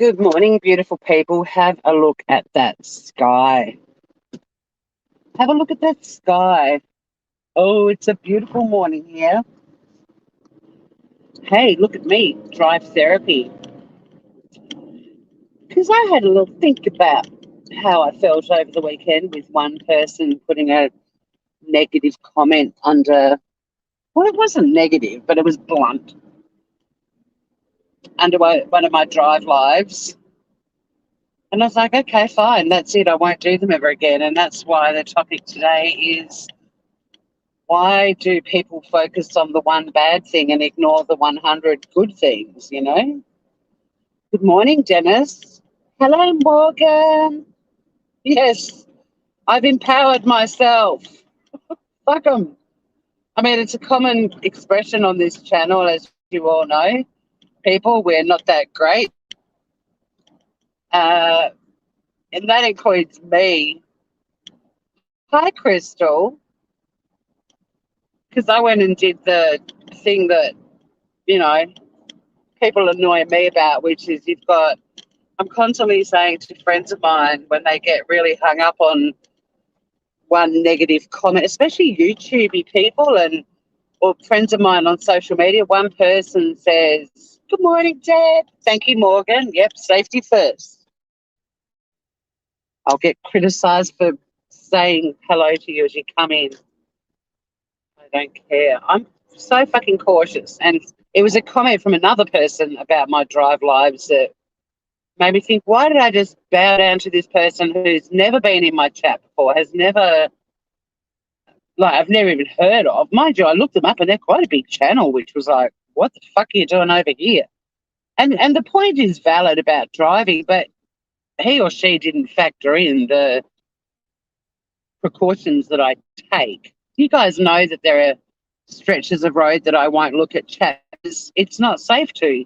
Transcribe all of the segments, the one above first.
Good morning, beautiful people. Have a look at that sky. Have a look at that sky. Oh, it's a beautiful morning here. Hey, look at me, drive therapy. Because I had a little think about how I felt over the weekend with one person putting a negative comment under, well, it wasn't negative, but it was blunt, under one of my drive lives. And I was like, okay, fine, that's it. I won't do them ever again. And that's why the topic today is, why do people focus on the one bad thing and ignore the 100 good things, you know? Good morning, Dennis. Hello, Morgan. Yes, I've empowered myself. Fuck 'em. I mean, it's a common expression on this channel, as you all know. People, we're not that great. Uh, and that includes me. Hi, Crystal. Because I went and did the thing that, you know, people annoy me about, which is I'm constantly saying to friends of mine when they get really hung up on one negative comment, especially YouTubey people or friends of mine on social media, one person says, "Good morning, Dad." Thank you, Morgan. Yep, safety first. I'll get criticised for saying hello to you as you come in. I don't care. I'm so fucking cautious. And it was a comment from another person about my drive lives that made me think, why did I just bow down to this person who's never been in my chat before, has never, like, I've never even heard of. Mind you, I looked them up and they're quite a big channel, which was like, what the fuck are you doing over here? And the point is valid about driving, but he or she didn't factor in the precautions that I take. You guys know that there are stretches of road that I won't look at chat. It's not safe to.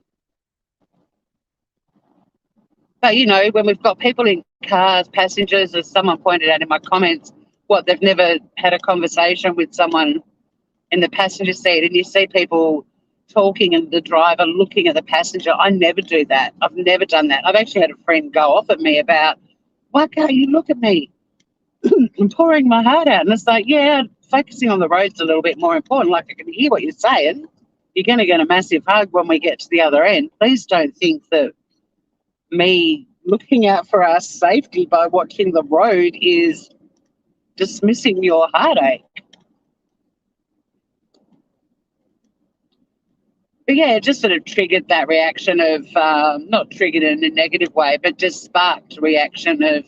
But, you know, when we've got people in cars, passengers, as someone pointed out in my comments, they've never had a conversation with someone in the passenger seat, and you see people talking and the driver looking at the passenger. I never do that. I've never done that. I've actually had a friend go off at me about, why can't you look at me? I'm pouring my heart out. And it's like, yeah, focusing on the road's a little bit more important. Like, I can hear what you're saying. You're going to get a massive hug when we get to the other end. Please don't think that me looking out for our safety by watching the road is dismissing your heartache. But yeah, it just sort of triggered that reaction of, not triggered in a negative way, but just sparked a reaction of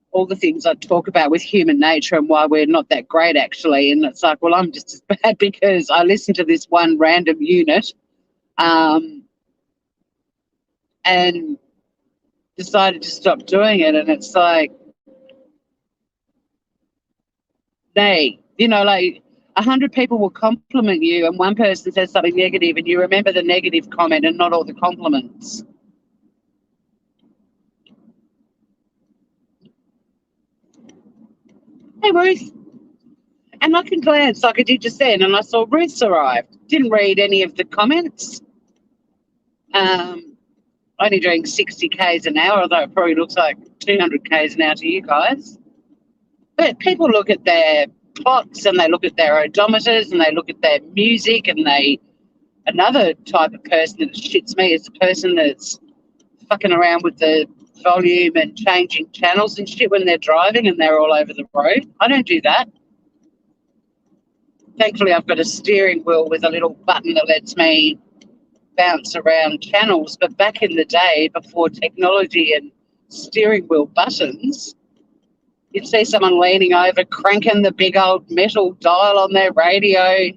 all the things I talk about with human nature and why we're not that great, actually. And it's like, well, I'm just as bad because I listened to this one random unit and decided to stop doing it. And it's like, like 100 people will compliment you and one person says something negative and you remember the negative comment and not all the compliments. Hey, Ruth. And I can glance like I did just then and I saw Ruth's arrived. Didn't read any of the comments. Only doing 60 Ks an hour, although it probably looks like 200 Ks an hour to you guys. But people look at their clocks and they look at their odometers and they look at their music and another type of person that shits me is the person that's fucking around with the volume and changing channels and shit when they're driving and they're all over the road. I don't do that. Thankfully, I've got a steering wheel with a little button that lets me bounce around channels. But back in the day, before technology and steering wheel buttons, you'd see someone leaning over, cranking the big old metal dial on their radio.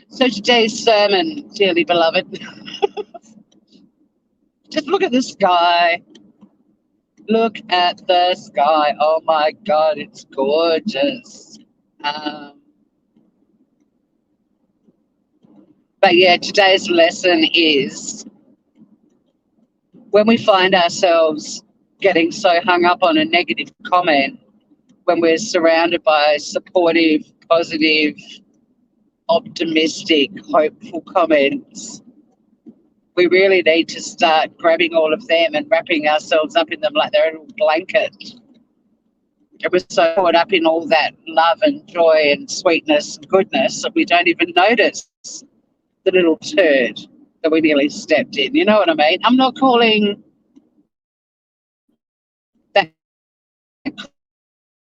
So today's sermon, dearly beloved, just look at the sky. Look at the sky. Oh, my God, it's gorgeous. But, yeah, today's lesson is when we find ourselves getting so hung up on a negative comment, when we're surrounded by supportive, positive, optimistic, hopeful comments, we really need to start grabbing all of them and wrapping ourselves up in them like they're a little blanket. And we're so caught up in all that love and joy and sweetness and goodness that we don't even notice the little turd that we nearly stepped in. You know what I mean? I'm not calling that.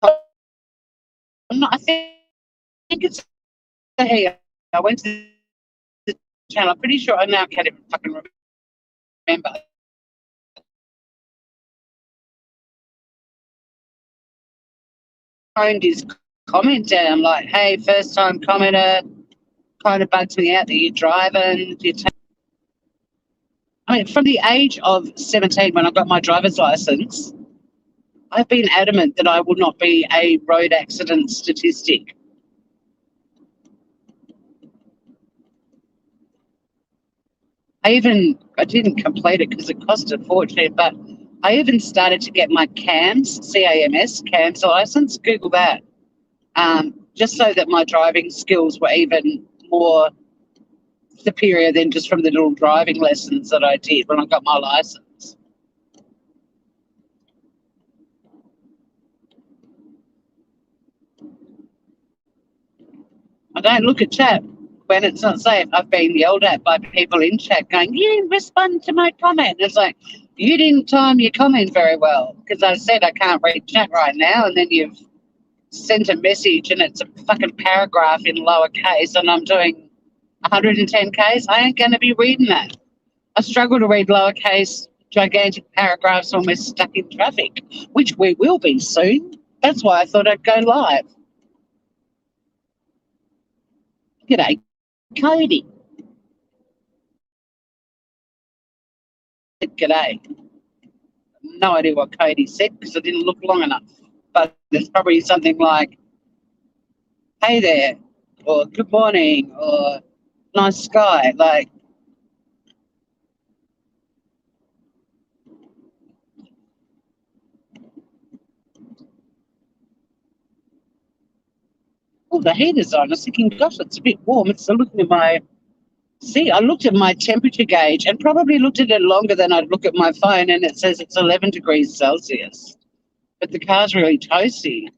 I think it's the hair. I went to the channel. I'm pretty sure I now can't even fucking remember. Phoned his comment down like, "Hey, first time commenter, kind of bugs me out that you're driving. I mean, from the age of 17 when I got my driver's license, I've been adamant that I will not be a road accident statistic. I didn't complete it because it cost a fortune, but I even started to get my CAMS, C-A-M-S, CAMS license, Google that, just so that my driving skills were even more superior than just from the little driving lessons that I did when I got my license. I don't look at chat when it's not safe. I've been yelled at by people in chat going, "You didn't respond to my comment." It's like, you didn't time your comment very well because I said I can't read chat right now, and then you've sent a message and it's a fucking paragraph in lowercase and I'm doing 110 Ks. I ain't going to be reading that. I struggle to read lowercase gigantic paragraphs when we're stuck in traffic, which we will be soon. That's why I thought I'd go live. G'day, Cody. G'day. No idea what Cody said because I didn't look long enough. But it's probably something like, "Hey there," or "Good morning," or "Nice sky." Like, oh, the heater's on. I was thinking, gosh, it's a bit warm. It's looking at my. See, I looked at my temperature gauge and probably looked at it longer than I'd look at my phone, and it says it's 11 degrees Celsius. But the car's really toasty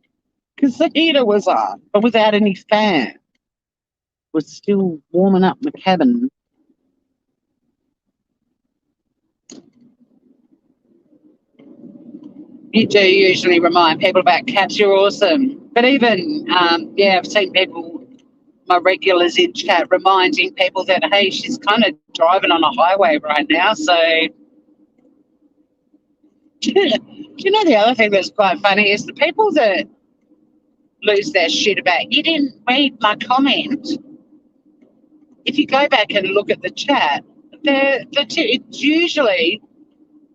because the heater was on, but without any fan. It was still warming up my cabin. You do usually remind people about cats. You're awesome. But even, I've seen people, my regulars in chat, reminding people that, hey, she's kind of driving on a highway right now. So, do you know the other thing that's quite funny is the people that lose their shit about, "You didn't read my comment." If you go back and look at the chat, it's usually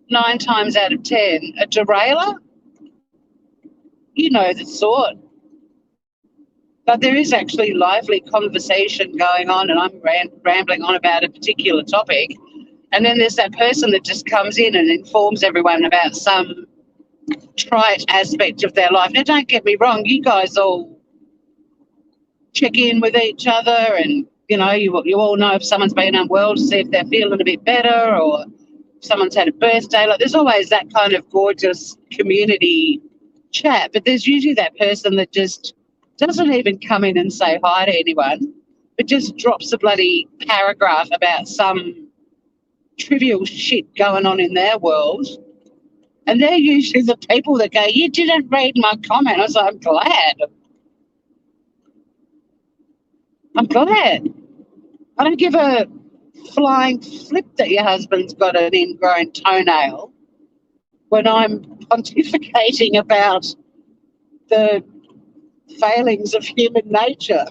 9 times out of 10 a derailer. You know the sort. But there is actually lively conversation going on, and I'm rambling on about a particular topic. And then there's that person that just comes in and informs everyone about some trite aspect of their life. Now, don't get me wrong, you guys all check in with each other and, you all know if someone's been unwell to see if they're feeling a bit better or if someone's had a birthday. Like, there's always that kind of gorgeous community chat, but there's usually that person that just doesn't even come in and say hi to anyone, but just drops a bloody paragraph about some trivial shit going on in their world. And they're usually the people that go, "You didn't read my comment." I was like, I'm glad. I don't give a flying flip that your husband's got an ingrown toenail when I'm pontificating about the failings of human nature.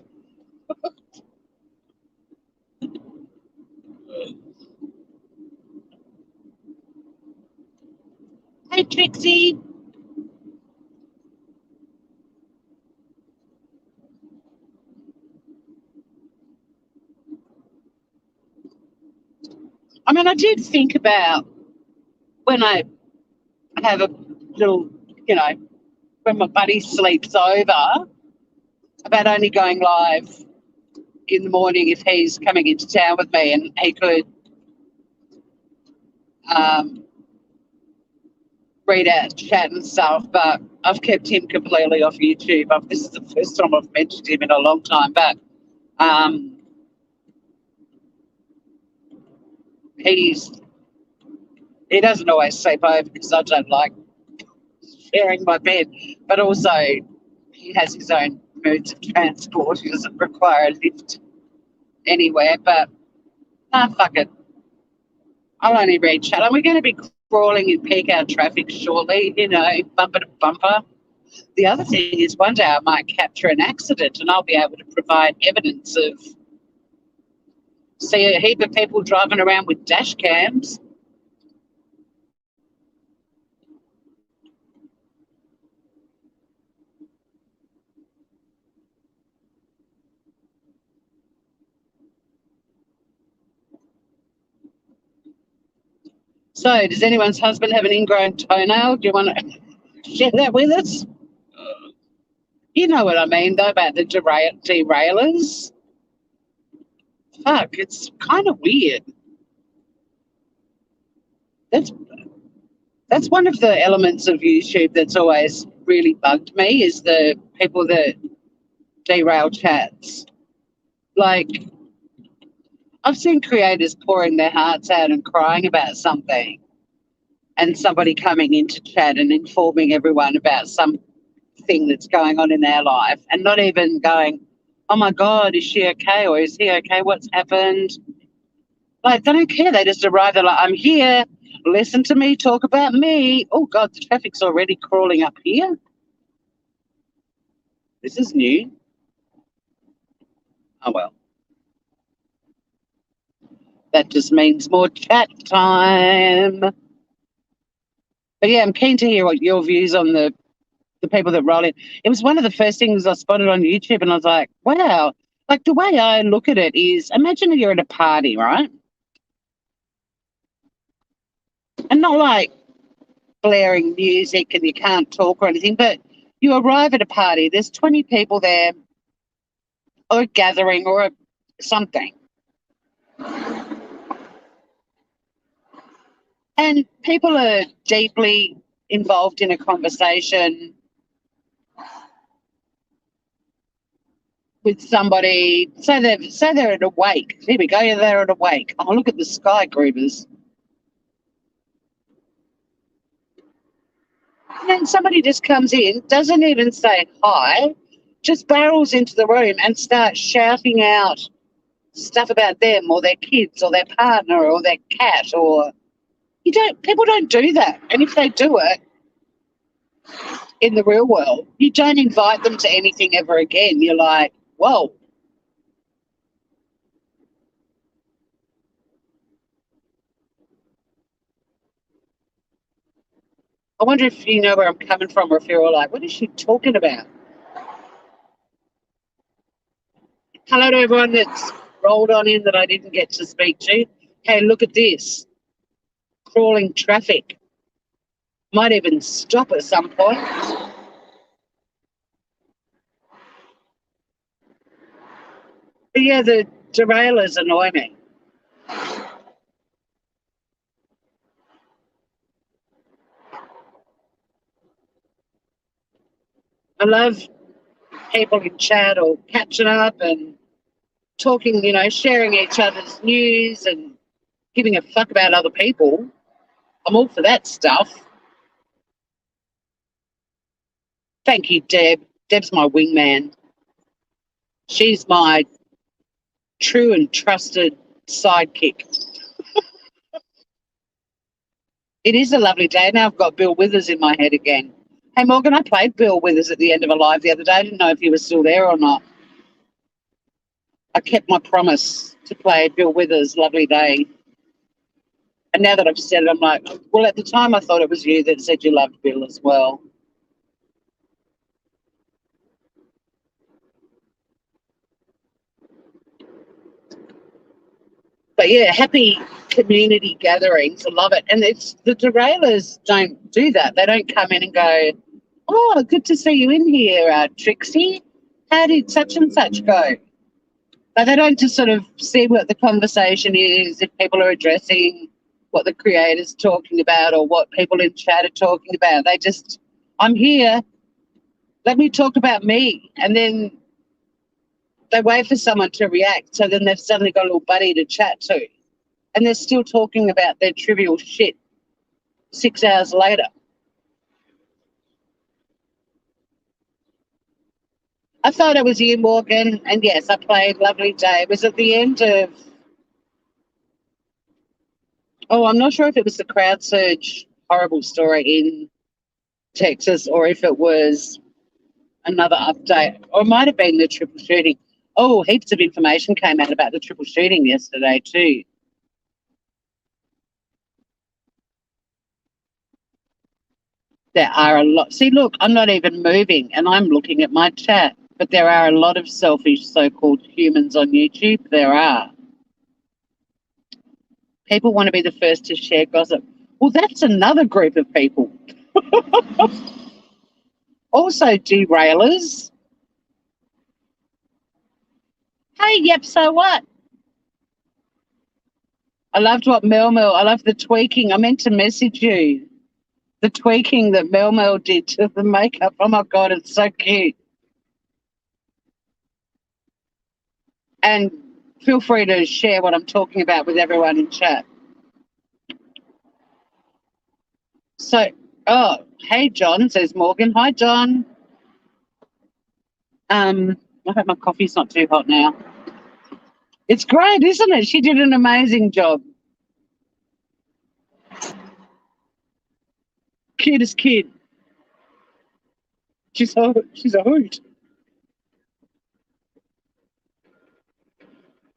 Hey, Trixie. I mean, I did think about when I have a little, when my buddy sleeps over, about only going live in the morning if he's coming into town with me and he could read out chat and stuff, but I've kept him completely off YouTube. This is the first time I've mentioned him in a long time, but he doesn't always sleep over because I don't like sharing my bed, but also he has his own modes of transport. He doesn't require a lift anywhere, but fuck it. I'll only read chat. And we're going to be crawling in peak hour traffic shortly, bumper to bumper. The other thing is one day I might capture an accident and I'll be able to provide evidence of, see a heap of people driving around with dash cams. So, does anyone's husband have an ingrown toenail? Do you want to share that with us? You know what I mean, though, about the derailers. Fuck, it's kind of weird. That's one of the elements of YouTube that's always really bugged me is the people that derail chats. Like, I've seen creators pouring their hearts out and crying about something, and somebody coming into chat and informing everyone about something that's going on in their life, and not even going, oh my God, is she okay? Or is he okay? What's happened? Like, they don't care. They just arrive. They're like, I'm here. Listen to me. Talk about me. Oh, God, the traffic's already crawling up here. This is new. Oh, well. That just means more chat time. But, yeah, I'm keen to hear what your views on the people that roll in. It was one of the first things I spotted on YouTube, and I was like, wow. Like, the way I look at it is, imagine you're at a party, right? And not like blaring music and you can't talk or anything, but you arrive at a party, there's 20 people there, or a gathering or something. And people are deeply involved in a conversation with somebody. Say they're at a wake. Here we go, they're at a wake. Oh, look at the sky groovers. And then somebody just comes in, doesn't even say hi, just barrels into the room and starts shouting out stuff about them or their kids or their partner or their cat. Or people don't do that. And if they do it in the real world, you don't invite them to anything ever again. You're like, whoa. I wonder if you know where I'm coming from, or if you're all like, what is she talking about? Hello to everyone that's rolled on in that I didn't get to speak to. Hey, look at this. Crawling traffic. Might even stop at some point. But yeah, the derailers annoy me. I love people in chat or catching up and talking, sharing each other's news and giving a fuck about other people. I'm all for that stuff. Thank you, Deb. Deb's my wingman. She's my true and trusted sidekick. It is a lovely day. Now I've got Bill Withers in my head again. Hey, Morgan, I played Bill Withers at the end of a live the other day. I didn't know if he was still there or not. I kept my promise to play Bill Withers' Lovely Day. And now that I've said it, I'm like, well, at the time I thought it was you that said you loved Bill as well. But yeah, happy community gatherings. I love it. And it's the derailers don't do that. They don't come in and go, oh, good to see you in here, Trixie. How did such and such go? But they don't just sort of see what the conversation is, if people are addressing what the creator's talking about or what people in chat are talking about. They just, I'm here, let me talk about me. And then they wait for someone to react. So then they've suddenly got a little buddy to chat to. And they're still talking about their trivial shit 6 hours later. I thought it was you, Morgan. And yes, I played Lovely Day. It was at the end of, oh, I'm not sure if it was the crowd surge horrible story in Texas or if it was another update, or it might have been the triple shooting. Oh, heaps of information came out about the triple shooting yesterday too. There are a lot. See, look, I'm not even moving and I'm looking at my chat, but there are a lot of selfish so-called humans on YouTube. There are. People want to be the first to share gossip. Well, that's another group of people. Also, derailers. Hey, yep, so what? I loved what I love the tweaking. I meant to message you. The tweaking that Mel did to the makeup. Oh my God, it's so cute. And feel free to share what I'm talking about with everyone in chat. So, oh, hey, John, says Morgan. Hi, John. I hope my coffee's not too hot now. It's great, isn't it? She did an amazing job. Cutest kid. She's a hoot.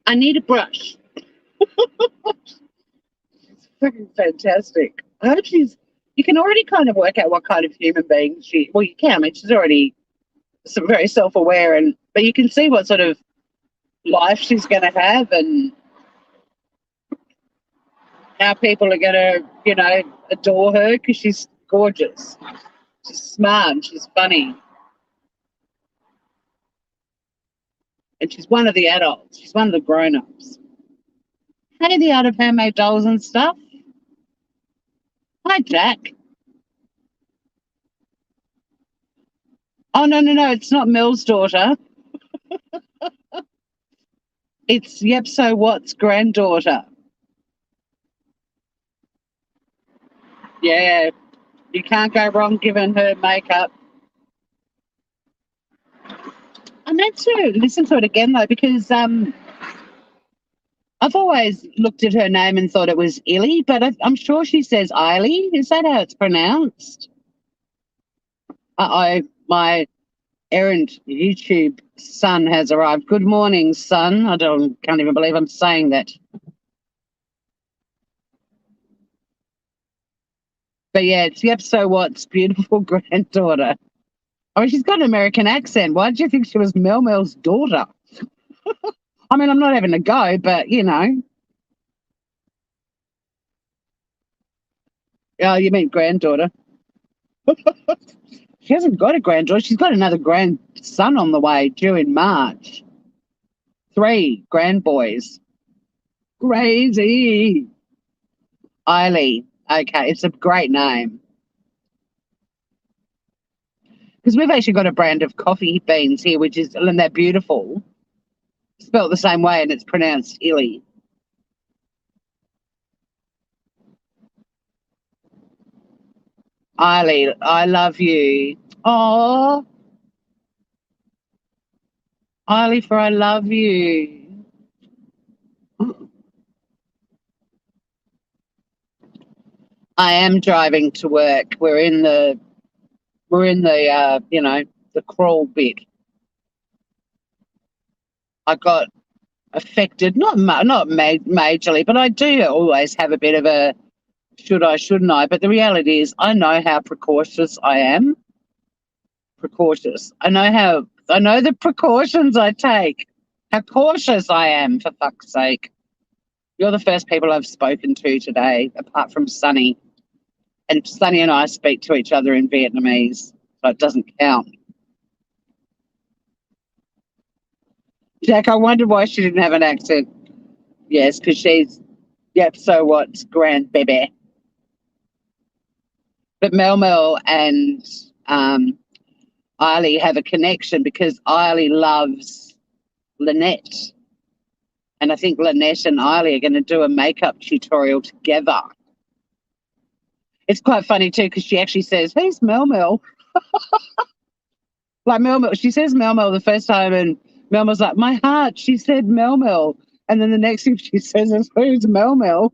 I need a brush. It's freaking fantastic. I hope you can already kind of work out what kind of human being well, you can. I mean, she's already very self-aware, but you can see what sort of life she's going to have and how people are going to, adore her because she's gorgeous. She's smart. She's funny. And she's one of the adults. She's one of the grown-ups. Hey, the Art of Handmade Dolls and stuff. Hi, Jack. Oh, no. It's not Mel's daughter. It's Yep So What's granddaughter. Yeah, you can't go wrong giving her makeup. I meant to listen to it again, though, because I've always looked at her name and thought it was Illy, but I'm sure she says Eiley. Is that how it's pronounced? My errant YouTube son has arrived. Good morning, son. Can't even believe I'm saying that. But yeah, it's Yep So What's beautiful granddaughter. Oh, she's got an American accent. Why did you think she was Mel's daughter? I mean, I'm not having a go, but Oh, you mean granddaughter. She hasn't got a granddaughter. She's got another grandson on the way due in March. 3 grandboys. Crazy. Eiley. Okay, it's a great name. Because we've actually got a brand of coffee beans here, and they're beautiful. Spelled the same way, and it's pronounced Illy. Eiley, I love you. Oh, Eiley, for I love you. I am driving to work. We're in the the crawl bit. I got affected, not majorly, but I do always have a bit of a should I, shouldn't I? But the reality is, I know how precautious I am. Precautious. I know the precautions I take. How cautious I am, for fuck's sake. You're the first people I've spoken to today, apart from Sunny. And Sunny and I speak to each other in Vietnamese, so it doesn't count. Jack, I wondered why she didn't have an accent. Yes, because she's, yep, so what's grand baby. But Mel Mel and Eiley have a connection because Eiley loves Lynette. And I think Lynette and Eiley are going to do a makeup tutorial together. It's quite funny too because she actually says, "Who's Mel Mel?" Like Mel Mel, she says Mel Mel the first time, and Mel Mel's like, "My heart." She said Mel Mel, and then the next thing she says is, "Who's Mel Mel?"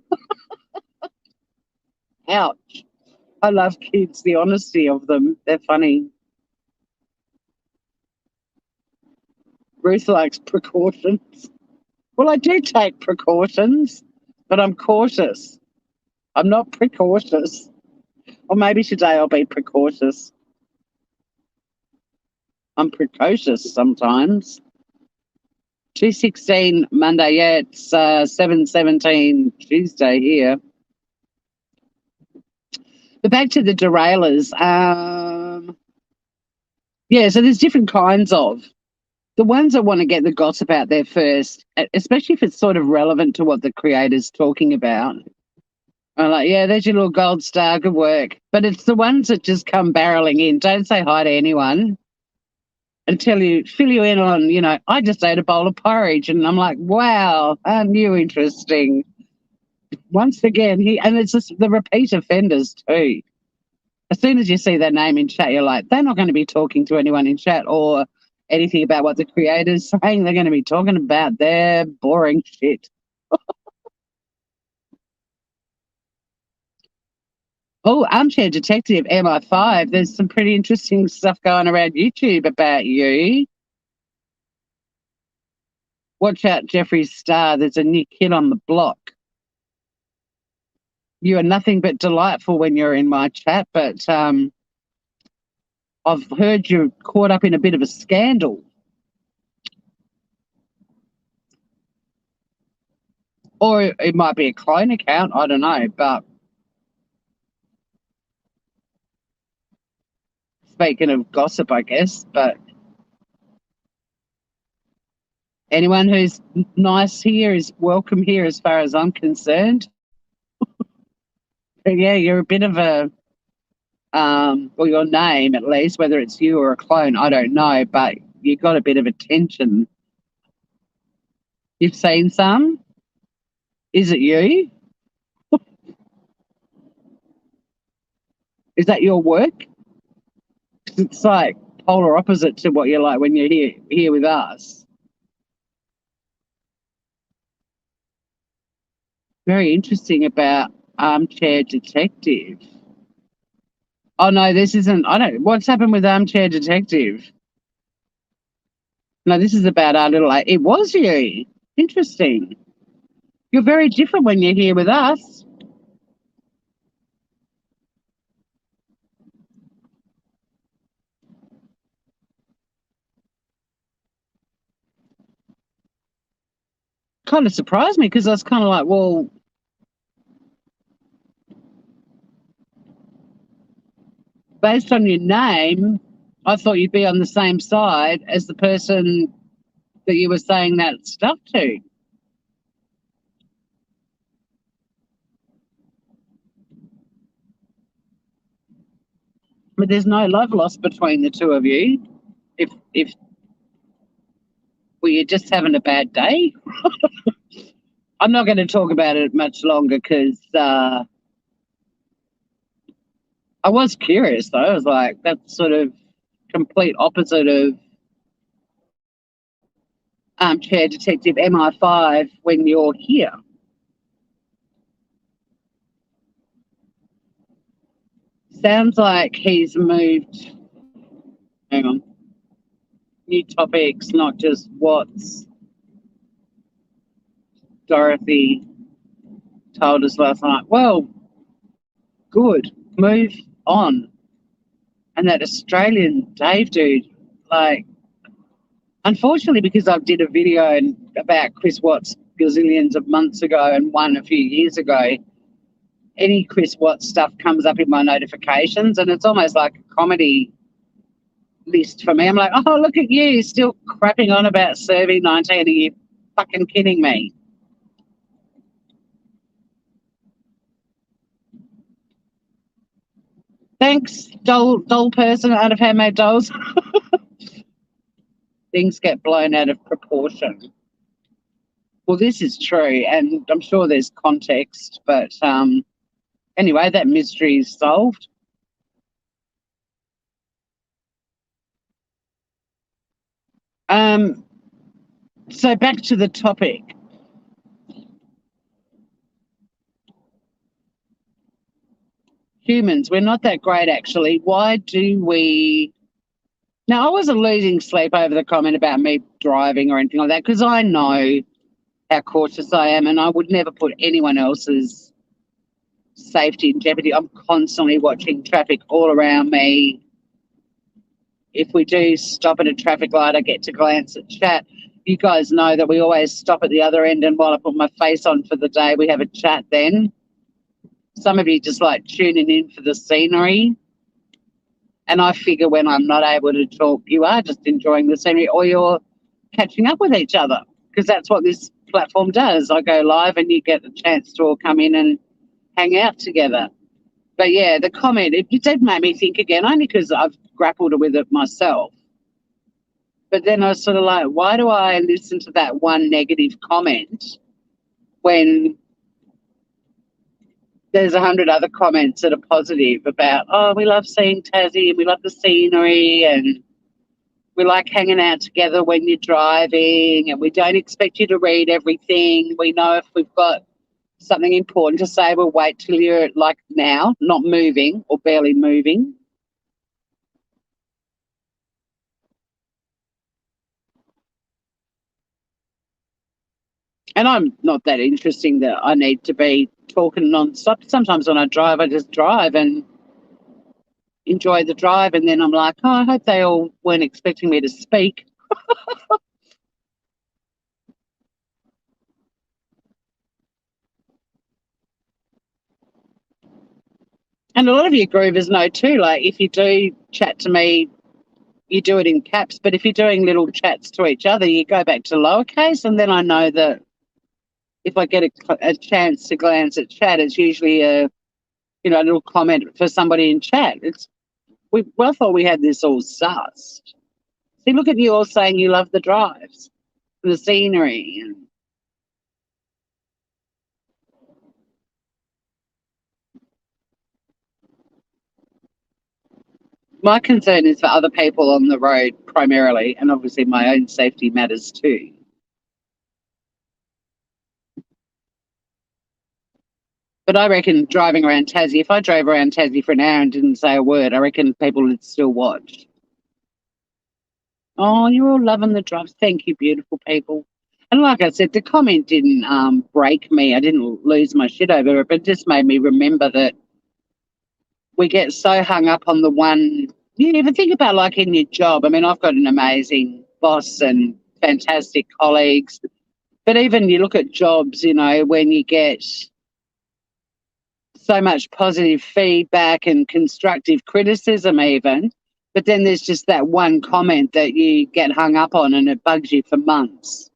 Ouch! I love kids. The honesty of them, they're funny. Ruth likes precautions. Well, I do take precautions, but I'm cautious. I'm not precautious. Or maybe today I'll be precautious. I'm precocious sometimes. 2:16 Monday, yeah, it's 7:17 Tuesday here. But back to the derailers. Yeah, so there's different kinds of. The ones that want to get the gossip out there first, especially if it's sort of relevant to what the creator's talking about. I'm like, yeah, there's your little gold star, good work. But it's the ones that just come barreling in. Don't say hi to anyone and fill you in on, I just ate a bowl of porridge. And I'm like, wow, aren't you interesting? Once again, and it's just the repeat offenders too. As soon as you see their name in chat, you're like, they're not going to be talking to anyone in chat or anything about what the creator's saying. They're going to be talking about their boring shit. Oh, Armchair Detective MI5. There's some pretty interesting stuff going around YouTube about you. Watch out, Jeffree Star. There's a new kid on the block. You are nothing but delightful when you're in my chat, but I've heard you're caught up in a bit of a scandal. Or it might be a clone account. I don't know, but speaking of gossip, I guess, but anyone who's nice here is welcome here as far as I'm concerned. But yeah, you're a bit of a, well, your name at least, whether it's you or a clone, I don't know, but you got a bit of attention. You've seen some? Is it you? Is that your work? It's like polar opposite to what you're like when you're here with us. Very interesting about Armchair Detective. Oh no, this isn't. I don't. What's happened with Armchair Detective? No, this is about our little. It was you. Interesting. You're very different when you're here with us. Kind of surprised me because I was kind of like, well, based on your name, I thought you'd be on the same side as the person that you were saying that stuff to. But there's no love lost between the two of you. If well, you're just having a bad day. I'm not going to talk about it much longer because I was curious though. I was like, that's sort of complete opposite of Armchair Detective MI5 when you're here. Sounds like he's moved. Hang on. New topics, not just what's Dorothy told us last night. Well, good. Move on. And that Australian Dave dude, like, unfortunately, because I did a video about Chris Watts gazillions of months ago and one a few years ago, any Chris Watts stuff comes up in my notifications, and it's almost like a comedy list for me. I'm like, oh, look at you, still crapping on about serving 19. Are you fucking kidding me? Thanks, doll person out of handmade dolls. Things get blown out of proportion. Well, this is true, and I'm sure there's context, but anyway, that mystery is solved. Um, so back to the topic. Humans, we're not that great actually. Why do we? Now, I wasn't losing sleep over the comment about me driving or anything like that because I know how cautious I am and I would never put anyone else's safety in jeopardy. I'm constantly watching traffic all around me. If we do stop at a traffic light, I get to glance at chat. You guys know that we always stop at the other end, and while I put my face on for the day, we have a chat then. Some of you just like tuning in for the scenery. And I figure when I'm not able to talk, you are just enjoying the scenery or you're catching up with each other because that's what this platform does. I go live and you get a chance to all come in and hang out together. But yeah, the comment, it did make me think again, only because I've grappled with it myself. But then I was sort of like, why do I listen to that one negative comment when there's 100 other comments that are positive about, oh, we love seeing Tassie and we love the scenery and we like hanging out together when you're driving and we don't expect you to read everything. We know if we've got something important to say, we'll wait till you're like now, not moving or barely moving. And I'm not that interesting that I need to be talking non-stop. Sometimes when I drive, I just drive and enjoy the drive. And then I'm like, oh, I hope they all weren't expecting me to speak. And a lot of you groovers know too, like if you do chat to me, you do it in caps. But if you're doing little chats to each other, you go back to lowercase. And then I know that if I get a chance to glance at chat, it's usually a little comment for somebody in chat. We well thought we had this all sussed. See, look at you all saying you love the drives, the scenery, and my concern is for other people on the road primarily, and obviously my own safety matters too. But I reckon driving around Tassie, if I drove around Tassie for an hour and didn't say a word, I reckon people would still watch. Oh, you're all loving the drives. Thank you, beautiful people. And like I said, the comment didn't break me. I didn't lose my shit over it, but it just made me remember that we get so hung up on the one. You even think about like in your job. I mean, I've got an amazing boss and fantastic colleagues, but even you look at jobs, when you get so much positive feedback and constructive criticism, even, but then there's just that one comment that you get hung up on and it bugs you for months.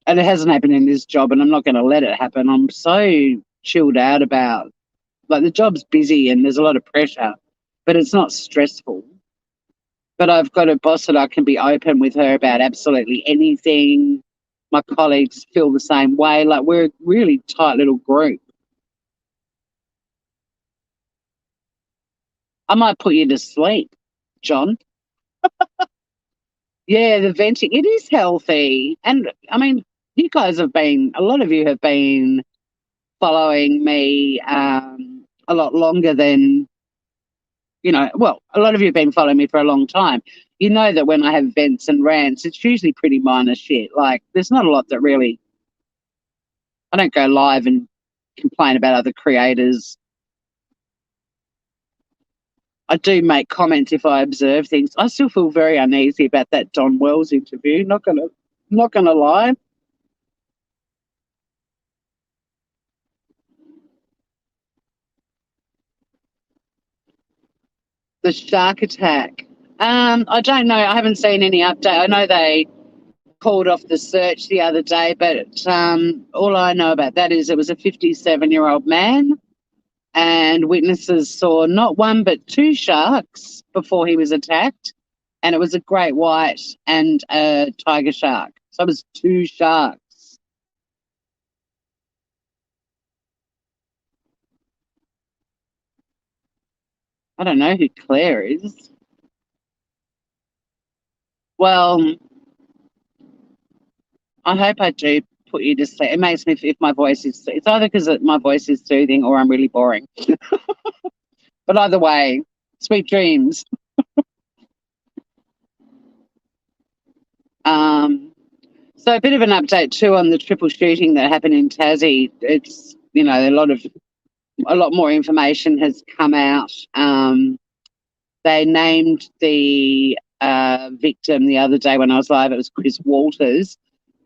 And it hasn't happened in this job, and I'm not going to let it happen. I'm so chilled out about, like, the job's busy and there's a lot of pressure, but it's not stressful. But I've got a boss that I can be open with her about absolutely anything. My colleagues feel the same way. Like, we're a really tight little group. I might put you to sleep, John. Yeah, the venting, it is healthy. And I mean, a lot of you have been following me a lot longer than, well, a lot of you have been following me for a long time. You know that when I have vents and rants, it's usually pretty minor shit. Like, there's not a lot that really, I don't go live and complain about other creators. I do make comments if I observe things. I still feel very uneasy about that Don Wells interview. Not gonna lie. The shark attack. I don't know. I haven't seen any update. I know they called off the search the other day, but all I know about that is it was a 57-year-old man, and witnesses saw not one but two sharks before he was attacked, and it was a great white and a tiger shark. So it was two sharks. I don't know who Claire is. Well, I hope I do put you to sleep. It makes me, if my voice is, it's either because my voice is soothing or I'm really boring. But either way, sweet dreams. So a bit of an update too on the triple shooting that happened in Tassie. It's, a lot more information has come out. They named the victim the other day when I was live. It was Chris Walters,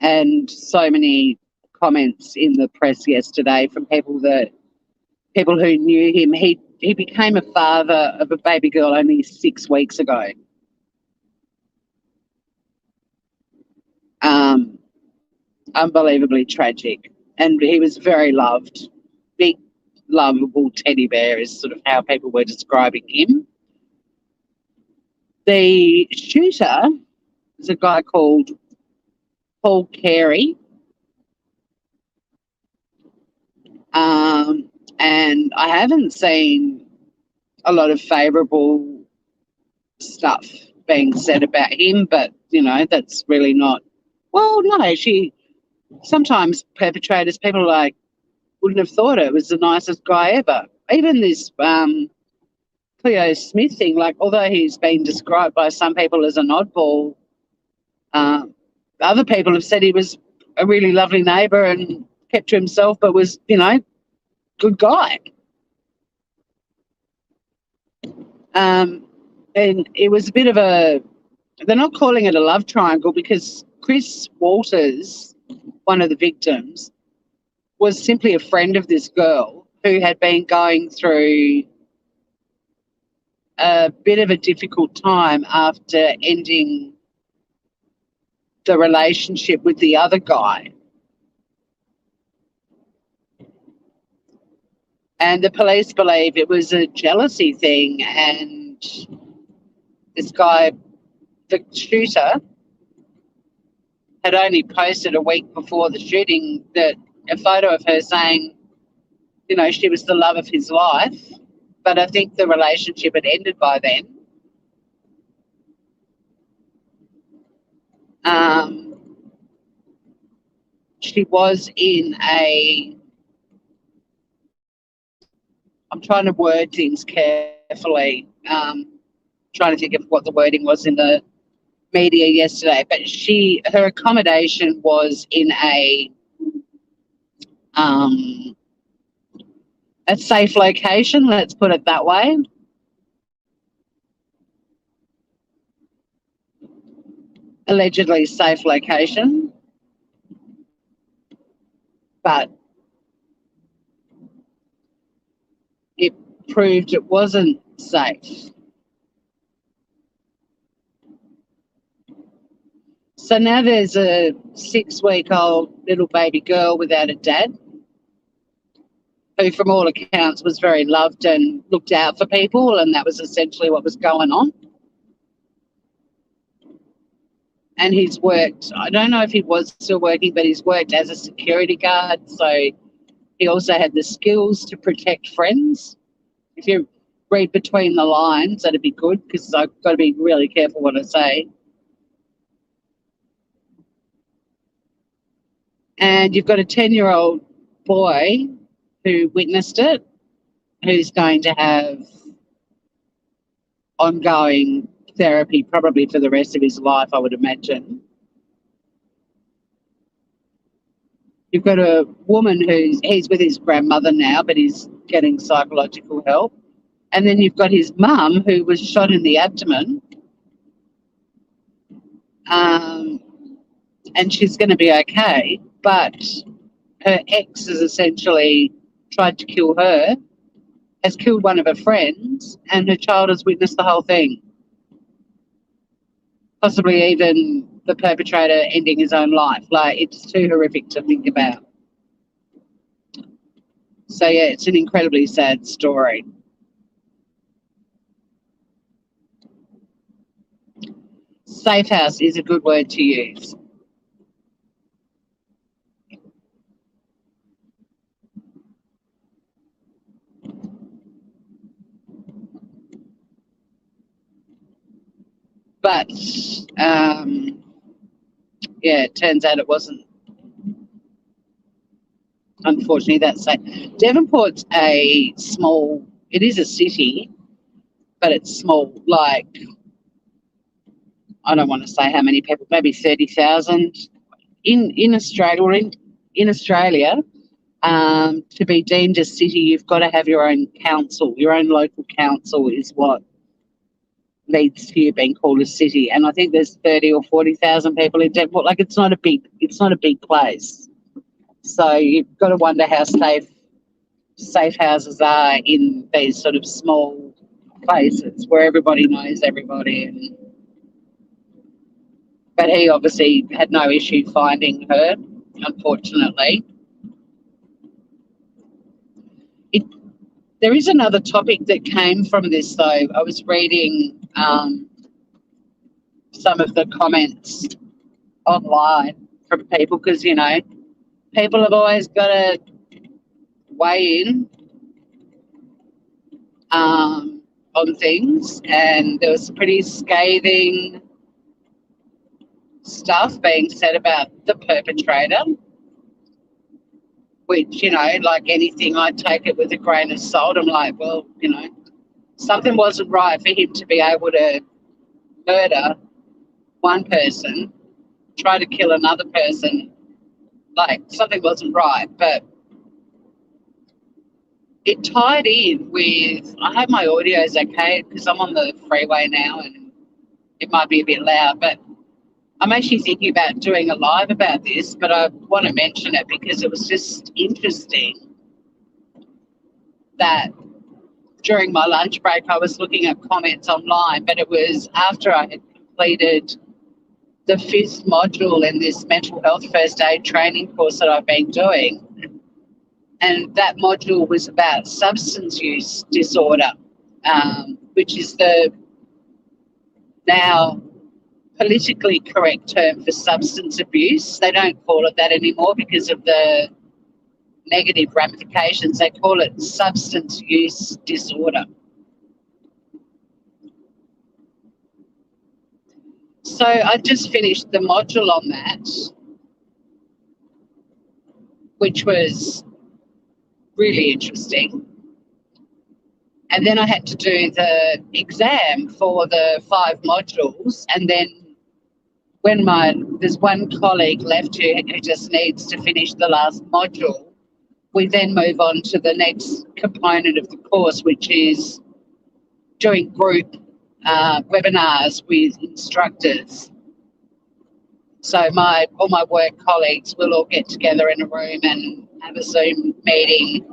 and so many comments in the press yesterday from people who knew him. He became a father of a baby girl only 6 weeks ago. Unbelievably tragic, and he was very loved. Big, lovable teddy bear is sort of how people were describing him. The shooter is a guy called Paul Carey, and I haven't seen a lot of favourable stuff being said about him, but, that's really not... Well, no, actually, sometimes perpetrators, people wouldn't have thought it was the nicest guy ever. Even this Cleo Smith thing, although he's been described by some people as an oddball, other people have said he was a really lovely neighbour and kept to himself, but was, good guy. And it was a bit of a... They're not calling it a love triangle because Chris Walters, one of the victims, was simply a friend of this girl who had been going through a bit of a difficult time after ending the relationship with the other guy. And the police believe it was a jealousy thing, and this guy, the shooter, had only posted a week before the shooting a photo of her saying, she was the love of his life. But I think the relationship had ended by then. She was in I'm trying to word things carefully, trying to think of what the wording was in the media yesterday, but her accommodation was in a safe location, let's put it that way. Allegedly safe location, but it proved it wasn't safe. So now there's a 6-week-old little baby girl without a dad, who from all accounts was very loved and looked out for people, and that was essentially what was going on. And he's worked, I don't know if he was still working, but he's worked as a security guard, so he also had the skills to protect friends. If you read between the lines, that'd be good, because I've got to be really careful what I say. And you've got a 10-year-old boy who witnessed it, who's going to have ongoing therapy probably for the rest of his life, I would imagine. You've got a woman he's with his grandmother now, but he's getting psychological help. And then you've got his mum, who was shot in the abdomen. And she's going to be okay, but her ex has essentially tried to kill her has killed one of her friends and her child has witnessed the whole thing. Possibly even the perpetrator ending his own life. Like, it's too horrific to think about. So, yeah, it's an incredibly sad story. Safe house is a good word to use. But, yeah, it turns out it wasn't, unfortunately, that safe. Devonport's it is a city, but it's small. Like, I don't want to say how many people, maybe 30,000 in Australia, or in Australia. To be deemed a city, you've got to have your own council. Your own local council is what leads to you being called a city. And I think there's 30 or 40,000 people in Devonport. Like, it's not a big place. So you've got to wonder how safe houses are in these sort of small places where everybody knows everybody. But he obviously had no issue finding her, unfortunately. There is another topic that came from this, though. I was reading some of the comments online from people because, people have always got to weigh in on things, and there was pretty scathing stuff being said about the perpetrator, which, like anything, I take it with a grain of salt. I'm like, well, something wasn't right for him to be able to murder one person, try to kill another person. Like, something wasn't right. But it tied in with, I hope my audio is okay because I'm on the freeway now and it might be a bit loud, but I'm actually thinking about doing a live about this, but I want to mention it because it was just interesting that during my lunch break I was looking at comments online, but it was after I had completed the 5th module in this mental health first aid training course that I've been doing. And that module was about substance use disorder, which is the now politically correct term for substance abuse. They don't call it that anymore because of the negative ramifications. They call it substance use disorder. So I just finished the module on that, which was really interesting. And then I had to do the exam for the 5 modules, and then when there's one colleague left who just needs to finish the last module, we then move on to the next component of the course, which is doing group webinars with instructors. So all my work colleagues will all get together in a room and have a Zoom meeting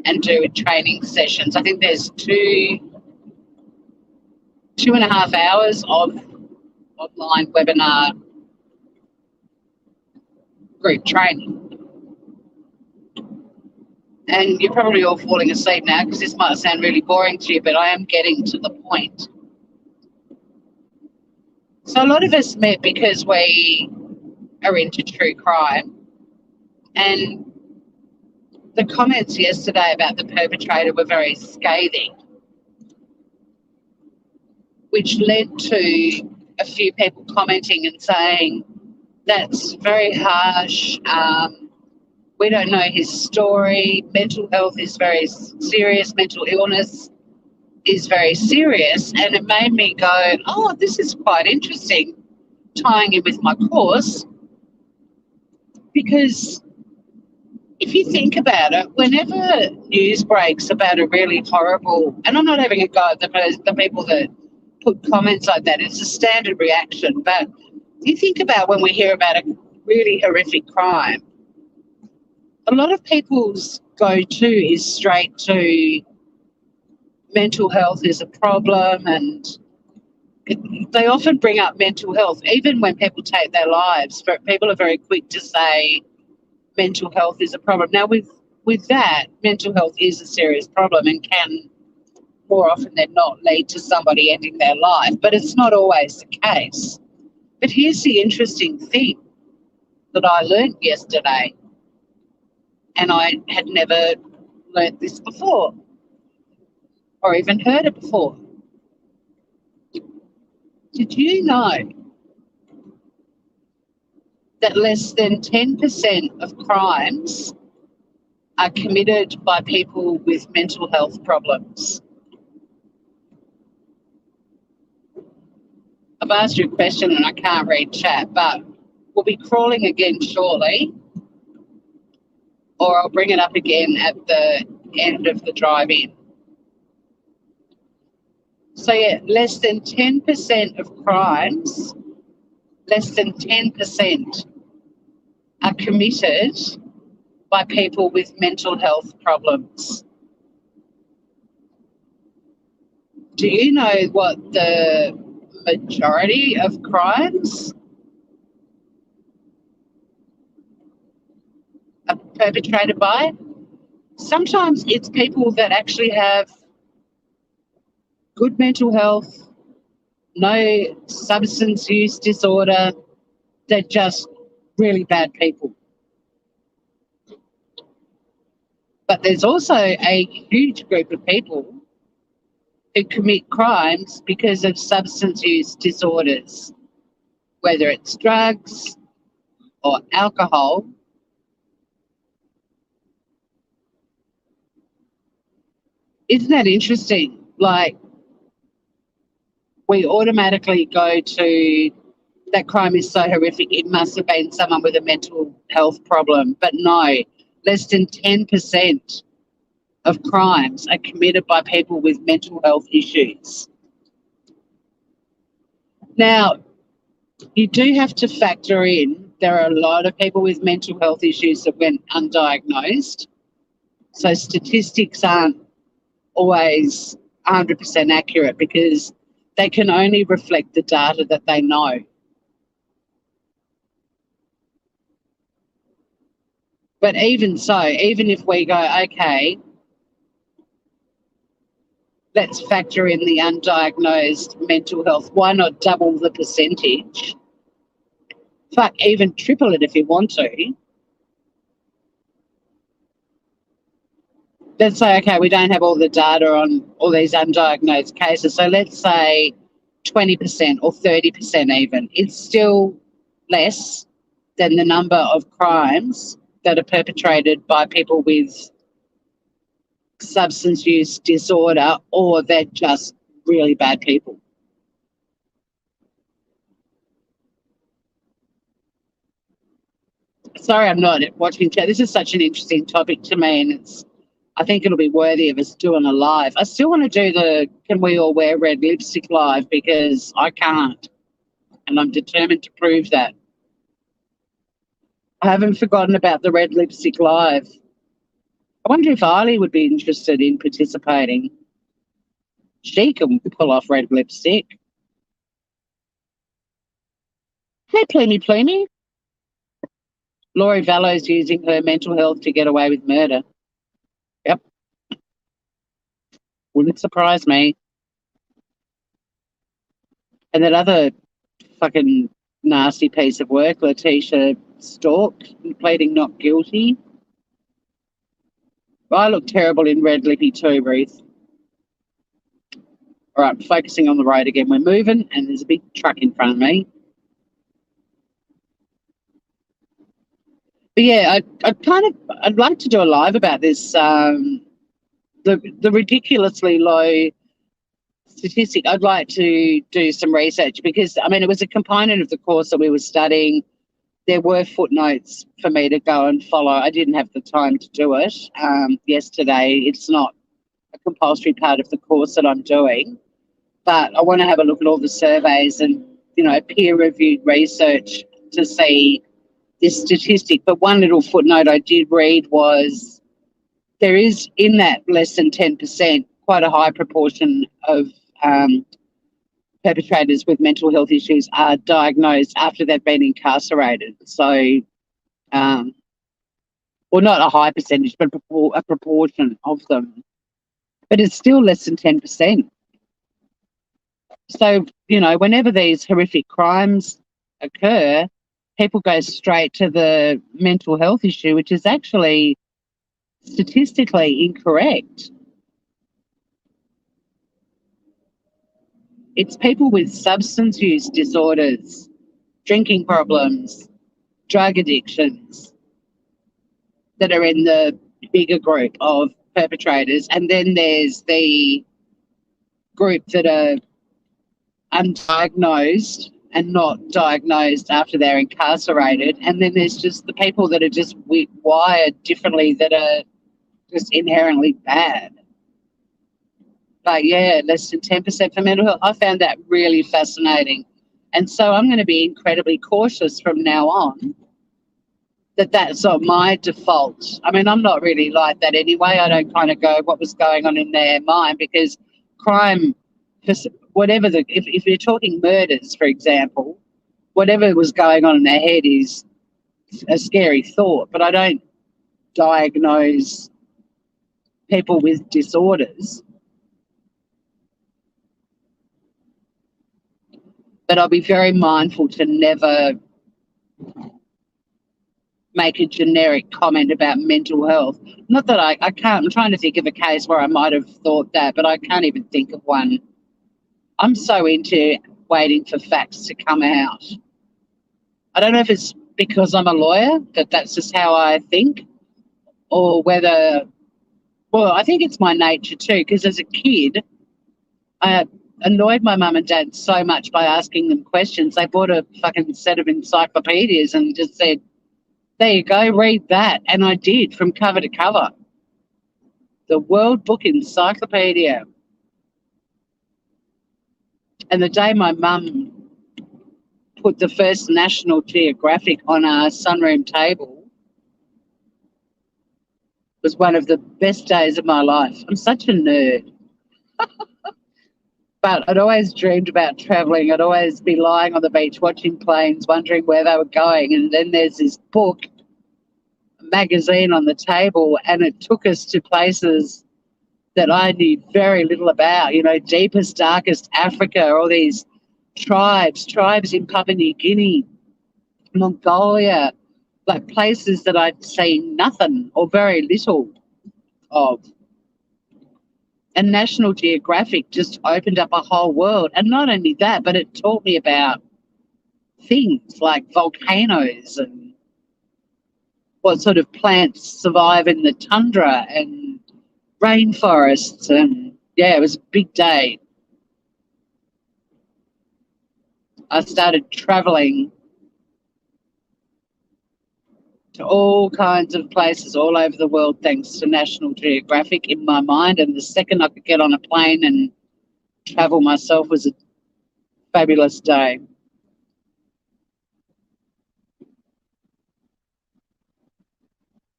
and do training sessions. I think there's 2.5 hours of online webinar group training. And you're probably all falling asleep now because this might sound really boring to you, but I am getting to the point. So a lot of us met because we are into true crime, and the comments yesterday about the perpetrator were very scathing, which led to a few people commenting and saying, that's very harsh, we don't know his story, mental health is very serious, mental illness is very serious. And it made me go, oh, this is quite interesting, tying in with my course, because if you think about it, whenever news breaks about a really horrible, and I'm not having a go at the people that put comments like that, it's a standard reaction, but you think about when we hear about a really horrific crime, a lot of people's go-to is straight to mental health is a problem, and they often bring up mental health, even when people take their lives. But people are very quick to say mental health is a problem. Now, with that, mental health is a serious problem and can more often than not lead to somebody ending their life, but it's not always the case. But here's the interesting thing that I learned yesterday, and I had never learnt this before or even heard it before. Did you know that less than 10% of crimes are committed by people with mental health problems? I've asked you a question and I can't read chat, but we'll be crawling again shortly, or I'll bring it up again at the end of the drive-in. So, yeah, less than 10% of crimes, less than 10% are committed by people with mental health problems. Do you know what the majority of crimes are perpetrated by? Sometimes it's people that actually have good mental health, no substance use disorder. They're just really bad people. But there's also a huge group of people who commit crimes because of substance use disorders, whether it's drugs or alcohol. Isn't that interesting? Like, we automatically go to that crime is so horrific, it must have been someone with a mental health problem. But no, less than 10% of crimes are committed by people with mental health issues. Now, you do have to factor in there are a lot of people with mental health issues that went undiagnosed. So statistics aren't always 100% accurate because they can only reflect the data that they know. But even so, even if we go, okay, let's factor in the undiagnosed mental health, why not double the percentage? Fuck, even triple it if you want to. Let's say, okay, we don't have all the data on all these undiagnosed cases, so let's say 20% or 30% even. It's still less than the number of crimes that are perpetrated by people with substance use disorder, or they're just really bad people. Sorry, I'm not watching chat. This is such an interesting topic to me, and I think it'll be worthy of us doing a live. I still want to do the Can We All Wear Red Lipstick live because I can't, and I'm determined to prove that. I haven't forgotten about the Red Lipstick live. I wonder if Eiley would be interested in participating. She can pull off red lipstick. Hey, Plumey. Laurie Vallow's using her mental health to get away with murder. Yep. Wouldn't surprise me. And that other fucking nasty piece of work, Letitia Stork, pleading not guilty. I look terrible in red lippy too, Ruth. All right, focusing on the road again. We're moving and there's a big truck in front of me. But yeah, I'd like to do a live about this, the ridiculously low statistic. I'd like to do some research because, I mean, it was a component of the course that we were studying. There were footnotes for me to go and follow. I didn't have the time to do it yesterday. It's not a compulsory part of the course that I'm doing, but I want to have a look at all the surveys and, peer-reviewed research to see this statistic. But one little footnote I did read was there is, in that less than 10%, quite a high proportion of um, perpetrators with mental health issues are diagnosed after they've been incarcerated. So, well, not a high percentage, but a proportion of them. But it's still less than 10%. So, whenever these horrific crimes occur, people go straight to the mental health issue, which is actually statistically incorrect. It's people with substance use disorders, drinking problems, drug addictions that are in the bigger group of perpetrators. And then there's the group that are undiagnosed and not diagnosed after they're incarcerated. And then there's just the people that are just wired differently that are just inherently bad. But yeah, less than 10% for mental health. I found that really fascinating. And so I'm going to be incredibly cautious from now on that that's not my default. I mean, I'm not really like that anyway. I don't kind of go what was going on in their mind, because crime, just whatever if you're talking murders, for example, whatever was going on in their head is a scary thought. But I don't diagnose people with disorders. But I'll be very mindful to never make a generic comment about mental health. Not that I can't, I'm trying to think of a case where I might have thought that, but I can't even think of one. I'm so into waiting for facts to come out. I don't know if it's because I'm a lawyer that's just how I think, or whether, well, I think it's my nature too, because as a kid, I annoyed my mum and dad so much by asking them questions. They bought a fucking set of encyclopedias and just said, there you go, read that. And I did, from cover to cover. The World Book Encyclopedia. And the day my mum put the first National Geographic on our sunroom table was one of the best days of my life. I'm such a nerd. But I'd always dreamed about travelling. I'd always be lying on the beach watching planes, wondering where they were going. And then there's this book, magazine on the table, and it took us to places that I knew very little about, deepest, darkest Africa, all these tribes in Papua New Guinea, Mongolia, like places that I'd seen nothing or very little of. And National Geographic just opened up a whole world. And not only that, but it taught me about things like volcanoes and what sort of plants survive in the tundra and rainforests. And yeah, it was a big day. I started traveling to all kinds of places all over the world thanks to National Geographic in my mind. And the second I could get on a plane and travel myself was a fabulous day.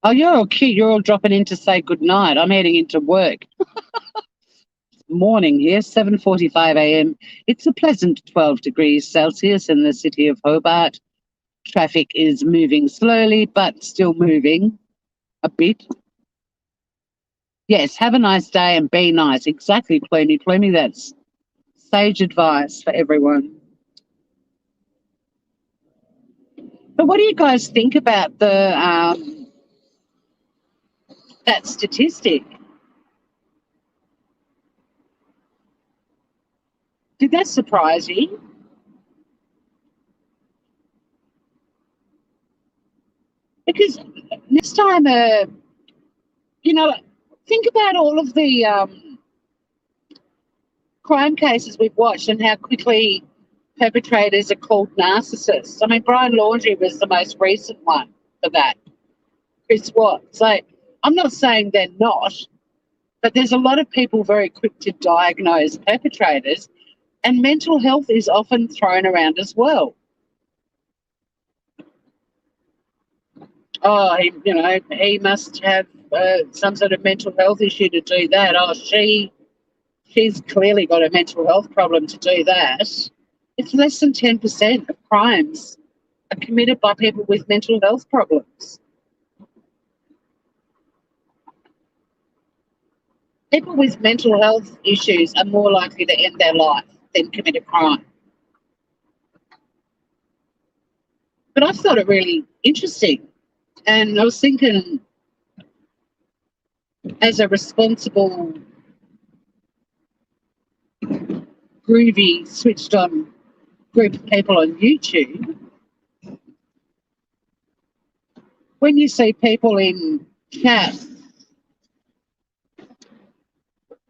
Oh, you're all cute. You're all dropping in to say goodnight. I'm heading into work. Morning here, 7:45 a.m. It's a pleasant 12 degrees Celsius in the city of Hobart. Traffic is moving slowly, but still moving a bit. Yes, have a nice day and be nice. Exactly, Plumey. Plumey, that's sage advice for everyone. But what do you guys think about that statistic? Did that surprise you? Because next time, think about all of the crime cases we've watched and how quickly perpetrators are called narcissists. I mean, Brian Laundrie was the most recent one for that. Chris Watts. So I'm not saying they're not, but there's a lot of people very quick to diagnose perpetrators, and mental health is often thrown around as well. Oh, he must have some sort of mental health issue to do that. Oh, she she's clearly got a mental health problem to do that. It's less than 10% of crimes are committed by people with mental health problems. People with mental health issues are more likely to end their life than commit a crime. But I thought it really interesting. And I was thinking, as a responsible, groovy, switched on group of people on YouTube, when you see people in chat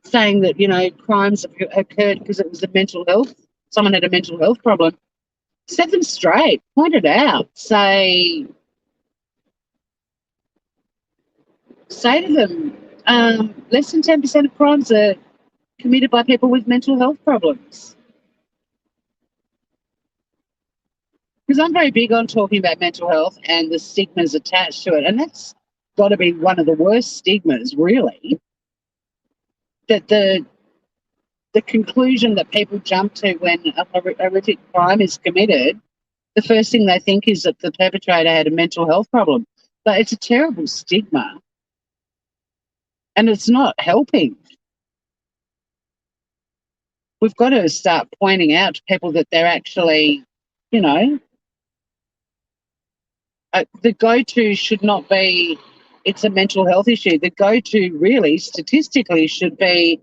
saying that, you know, crimes have occurred because it was a mental health, someone had a mental health problem, set them straight, point it out, say to them, less than 10% of crimes are committed by people with mental health problems. Because I'm very big on talking about mental health and the stigmas attached to it. And that's got to be one of the worst stigmas, really, that the conclusion that people jump to when a horrific crime is committed, the first thing they think is that the perpetrator had a mental health problem. But it's a terrible stigma. And it's not helping. We've got to start pointing out to people that they're actually, you know, the go-to should not be it's a mental health issue. The go-to really statistically should be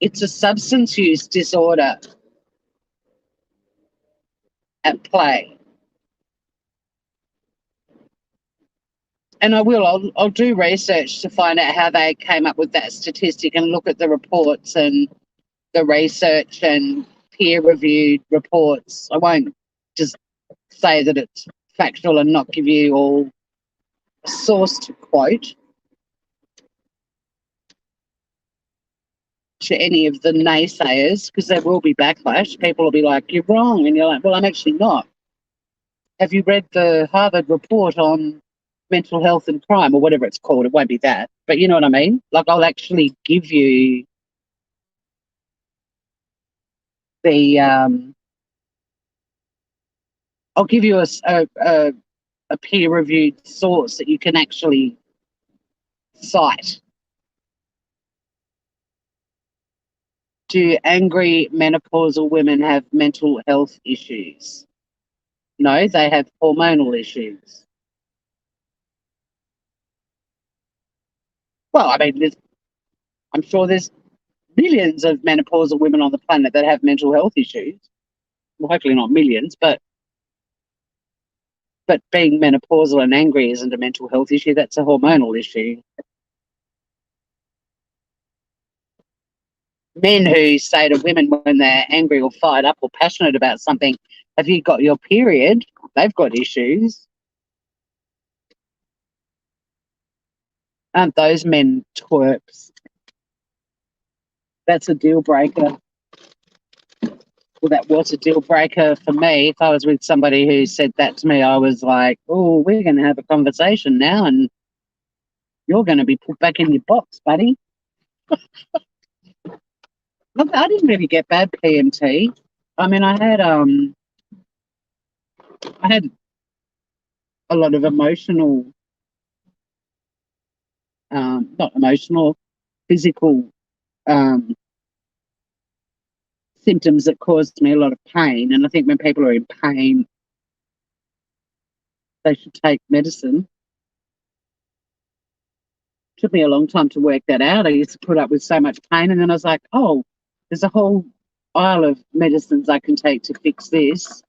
it's a substance use disorder at play. And I'll do research to find out how they came up with that statistic and look at the reports and the research and peer-reviewed reports. I won't just say that it's factual and not give you all a source to quote to any of the naysayers, because there will be backlash. People will be like, you're wrong. And you're like, well, I'm actually not. Have you read the Harvard report on mental health and crime or whatever it's called? It won't be that. But you know what I mean? Like, I'll actually give you the I'll give you a peer-reviewed source that you can actually cite. Do angry menopausal women have mental health issues? No, they have hormonal issues. Well, I mean, I'm sure there's millions of menopausal women on the planet that have mental health issues. Well, hopefully not millions, but being menopausal and angry isn't a mental health issue. That's a hormonal issue. Men who say to women when they're angry or fired up or passionate about something, have you got your period? They've got issues. Aren't those men twerps? That's a deal breaker. Well, that was a deal breaker for me. If I was with somebody who said that to me, I was like, oh, we're going to have a conversation now and you're going to be put back in your box, buddy. Look, I didn't really get bad PMT. I mean, I had a lot of emotional, not emotional, physical symptoms that caused me a lot of pain. And I think when people are in pain, they should take medicine. It took me a long time to work that out. I used to put up with so much pain, and then I was like, oh, there's a whole aisle of medicines I can take to fix this.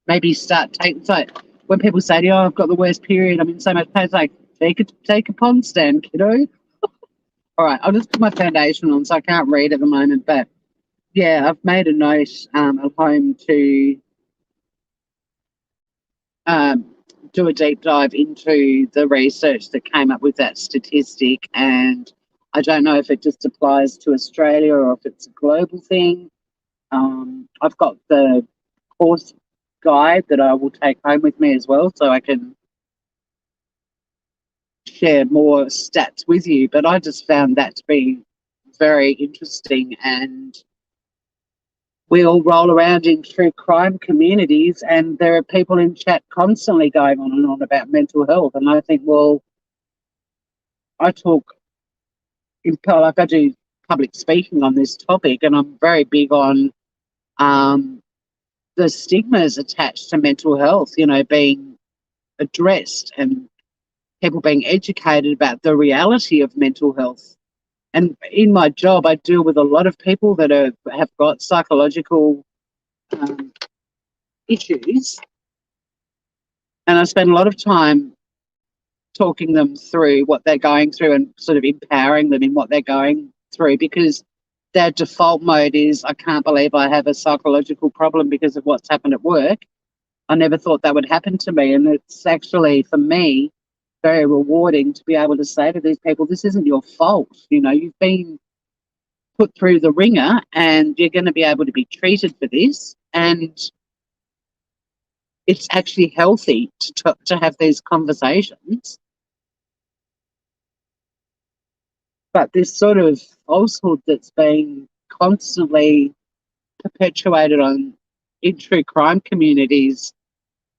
Maybe start taking, it's like when people say to you, oh, I've got the worst period, I'm in so much pain, it's like, take a pond stand, kiddo. All right, I'll just put my foundation on, so I can't read at the moment, but yeah, I've made a note at home to do a deep dive into the research that came up with that statistic, and I don't know if it just applies to Australia or if it's a global thing. I've got the course guide that I will take home with me as well, so I can share more stats with you, but I just found that to be very interesting. And we all roll around in true crime communities, and there are people in chat constantly going on and on about mental health. And I think, well, I talk like I do public speaking on this topic, and I'm very big on the stigmas attached to mental health, being addressed, and people being educated about the reality of mental health. And in my job, I deal with a lot of people that have got psychological issues, and I spend a lot of time talking them through what they're going through and sort of empowering them in what they're going through, because their default mode is, I can't believe I have a psychological problem because of what's happened at work. I never thought that would happen to me. And it's actually, for me, very rewarding to be able to say to these people, this isn't your fault. You've been put through the ringer, and you're going to be able to be treated for this. And it's actually healthy to have these conversations. But this sort of falsehood that's being constantly perpetuated in true crime communities,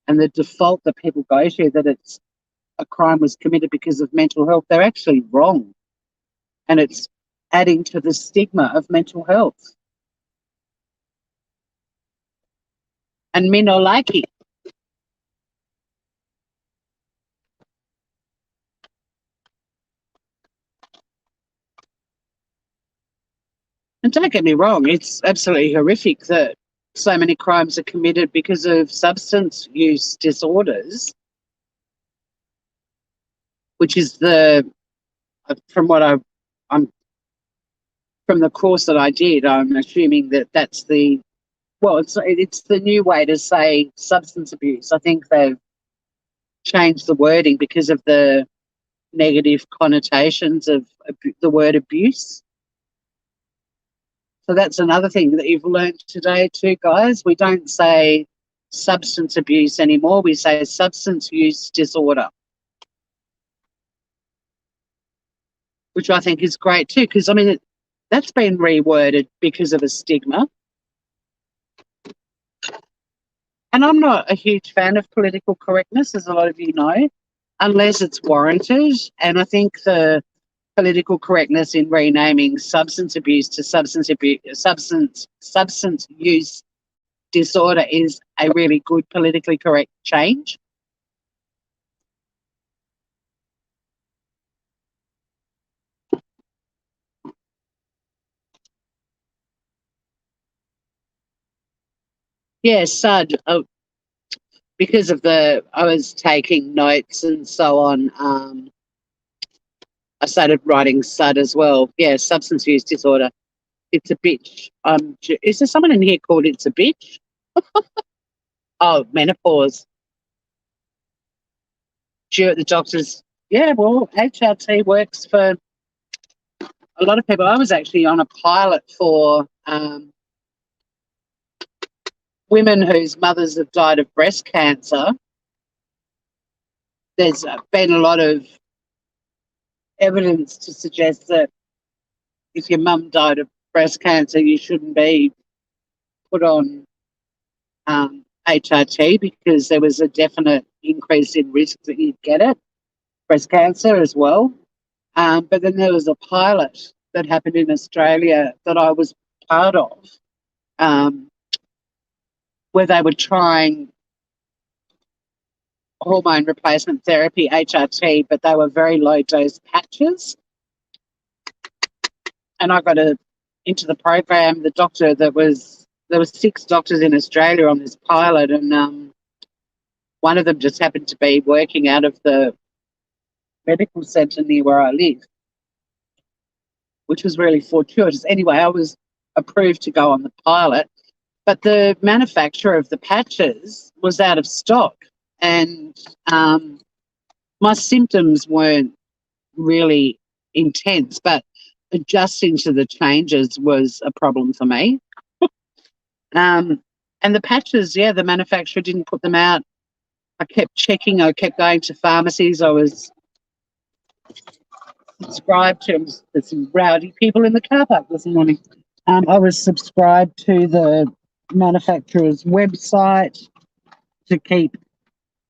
and the default that people go to, that it's a crime was committed because of mental health, they're actually wrong. And it's adding to the stigma of mental health. And me no like it. And don't get me wrong, it's absolutely horrific that so many crimes are committed because of substance use disorders, which is from the course that I did, I'm assuming that's it's the new way to say substance abuse. I think they've changed the wording because of the negative connotations of the word abuse. So that's another thing that you've learned today too, guys. We don't say substance abuse anymore. We say substance use disorder, which I think is great too, because, that's been reworded because of a stigma. And I'm not a huge fan of political correctness, as a lot of you know, unless it's warranted. And I think the political correctness in renaming substance abuse to substance use disorder is a really good politically correct change. Yeah, SUD, because of I was taking notes and so on, I started writing SUD as well. Yeah, substance use disorder. It's a bitch. Is there someone in here called It's a Bitch? Oh, menopause. Due at the doctor's. Yeah, well, HRT works for a lot of people. I was actually on a pilot for women whose mothers have died of breast cancer. There's been a lot of evidence to suggest that if your mum died of breast cancer, you shouldn't be put on HRT, because there was a definite increase in risk that you'd get it, breast cancer as well. But then there was a pilot that happened in Australia that I was part of, where they were trying hormone replacement therapy, HRT, but they were very low dose patches. And I got into the program. The doctor there was 6 doctors in Australia on this pilot, and one of them just happened to be working out of the medical centre near where I live, which was really fortuitous. Anyway, I was approved to go on the pilot, but the manufacturer of the patches was out of stock, and my symptoms weren't really intense, but adjusting to the changes was a problem for me. And the patches, the manufacturer didn't put them out. I kept checking. I kept going to pharmacies. I was subscribed to. There's some rowdy people in the car park this morning. I was subscribed to the manufacturer's website to keep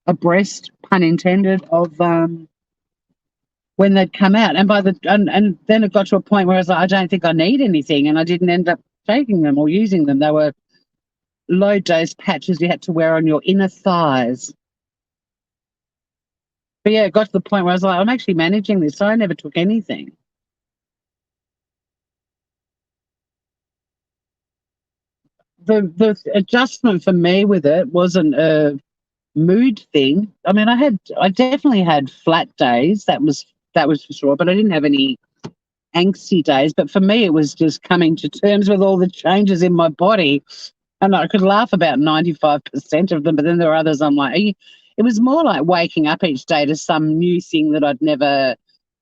abreast, pun intended, of when they'd come out. And and then it got to a point where I was like, I don't think I need anything, and I didn't end up taking them or using them. They were low dose patches you had to wear on your inner thighs. But yeah, it got to the point where I was like, I'm actually managing this, so I never took anything. The adjustment for me with it wasn't a mood thing. I mean, I definitely had flat days. That was for sure. But I didn't have any angsty days. But for me, it was just coming to terms with all the changes in my body. And I could laugh about 95% of them, but then there were others I'm like, it was more like waking up each day to some new thing that I'd never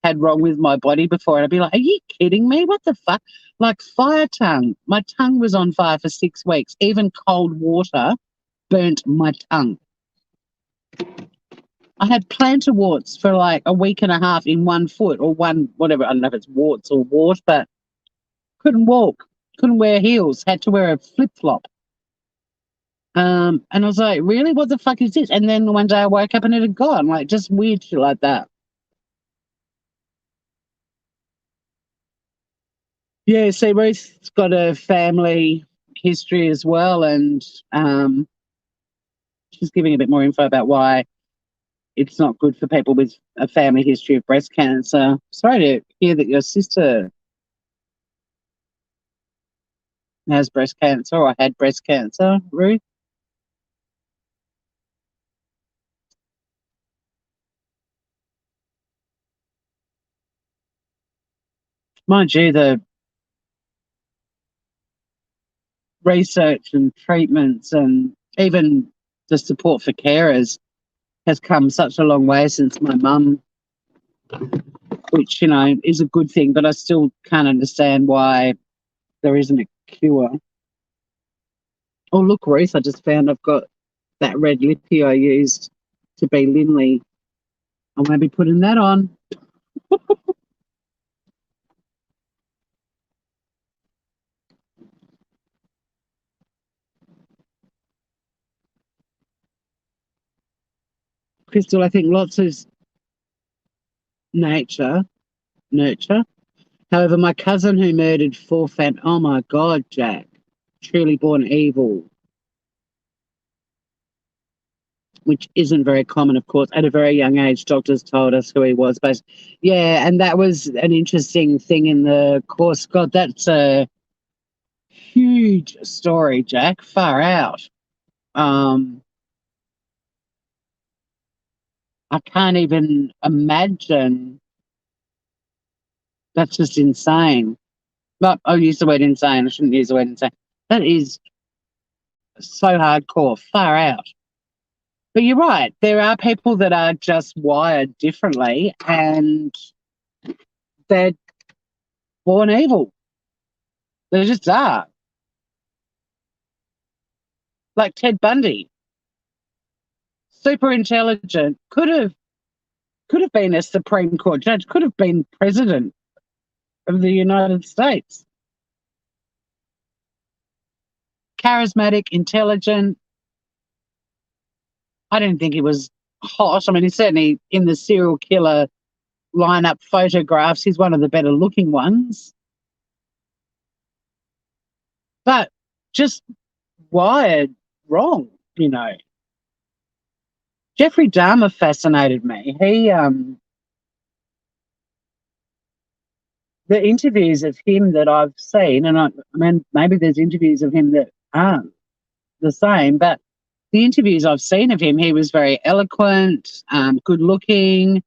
had wrong with my body before. And I'd be like, are you kidding me? What the fuck? Like fire tongue. My tongue was on fire for 6 weeks. Even cold water burnt my tongue. I had plantar warts for like a week and a half in one foot or one, whatever. I don't know if it's warts or wart, but couldn't walk, couldn't wear heels, had to wear a flip flop. And I was like, really? What the fuck is this? And then one day I woke up and it had gone, like just weird shit like that. Yeah, see, Ruth's got a family history as well, and she's giving a bit more info about why it's not good for people with a family history of breast cancer. Sorry to hear that your sister has breast cancer or had breast cancer, Ruth. Mind you, the research and treatments and even the support for carers has come such a long way since my mum, which, you know, is a good thing, but I still can't understand why there isn't a cure. Oh, look, Ruth, I just found I've got that red lippy I used to be Linley. I'm going to be putting that on. Crystal, I think lots is nurture. However, my cousin who murdered four oh my God, Jack, truly born evil, which isn't very common, of course. At a very young age, doctors told us who he was. But yeah, and that was an interesting thing in the course. God, that's a huge story, Jack. Far out. I can't even imagine. That's just insane. But I'll use the word insane. I shouldn't use the word insane. That is so hardcore, far out. But you're right. There are people that are just wired differently and they're born evil. They just are. Like Ted Bundy. Super intelligent. Could have been a Supreme Court judge, could have been president of the United States. Charismatic, intelligent. I didn't think he was hot. I mean, he's certainly in the serial killer lineup photographs. He's one of the better looking ones. But just wired wrong, you know. Jeffrey Dahmer fascinated me. The interviews of him that I've seen, and I mean, maybe there's interviews of him that aren't the same, but the interviews I've seen of him, he was very eloquent, good looking,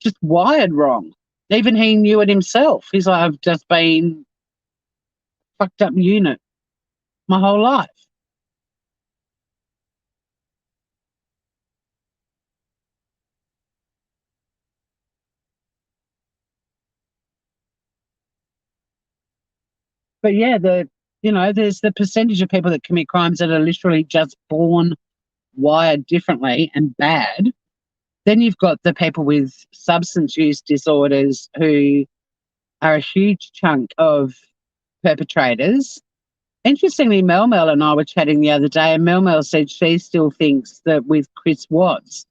just wired wrong. Even he knew it himself. He's like, I've just been fucked up unit my whole life. But yeah, there's the percentage of people that commit crimes that are literally just born wired differently and bad. Then you've got the people with substance use disorders who are a huge chunk of perpetrators. Interestingly, Mel and I were chatting the other day, and Mel said she still thinks that with Chris Watts,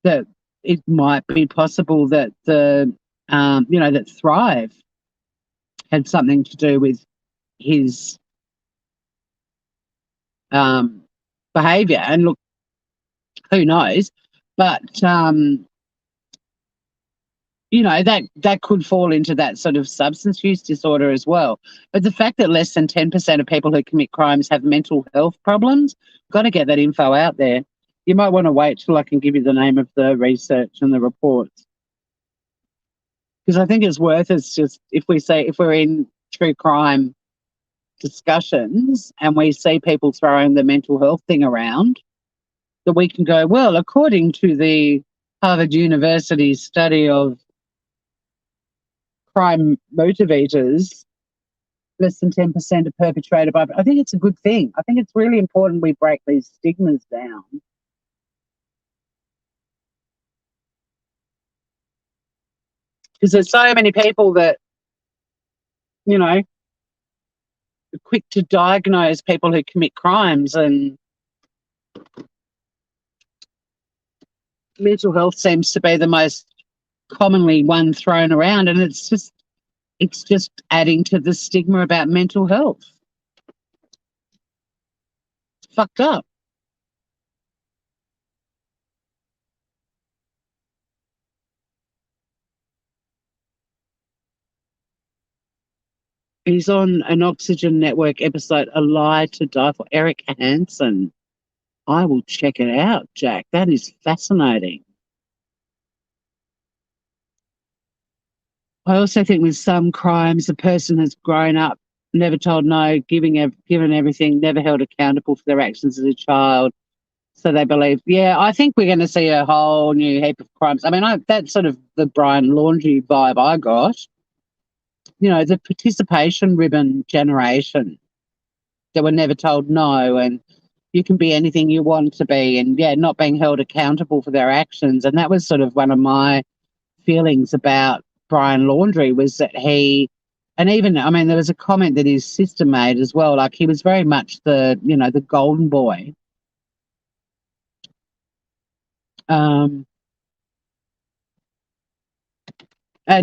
that it might be possible that that Thrive had something to do with his behaviour. And look, who knows? But that could fall into that sort of substance use disorder as well. But the fact that less than 10% of people who commit crimes have mental health problems, got to get that info out there. You might want to wait till I can give you the name of the research and the reports. Because I think it's worth it. Just if we're in true crime discussions and we see people throwing the mental health thing around, that we can go, well, according to the Harvard University study of crime motivators, less than 10% are perpetrated by. I think it's a good thing. I think it's really important we break these stigmas down. Because there's so many people that, are quick to diagnose people who commit crimes, and mental health seems to be the most commonly one thrown around, and it's just adding to the stigma about mental health. It's fucked up. He's on an Oxygen Network episode, A Lie to Die For, Eric Hansen. I will check it out, Jack. That is fascinating. I also think with some crimes, the person has grown up, never told no, given everything, never held accountable for their actions as a child. So they believe, I think we're going to see a whole new heap of crimes. I mean, that's sort of the Brian Laundrie vibe I got. The participation ribbon generation that were never told no, and you can be anything you want to be, and not being held accountable for their actions. And that was sort of one of my feelings about Brian Laundrie, was that there was a comment that his sister made as well. Like, he was very much the golden boy. And,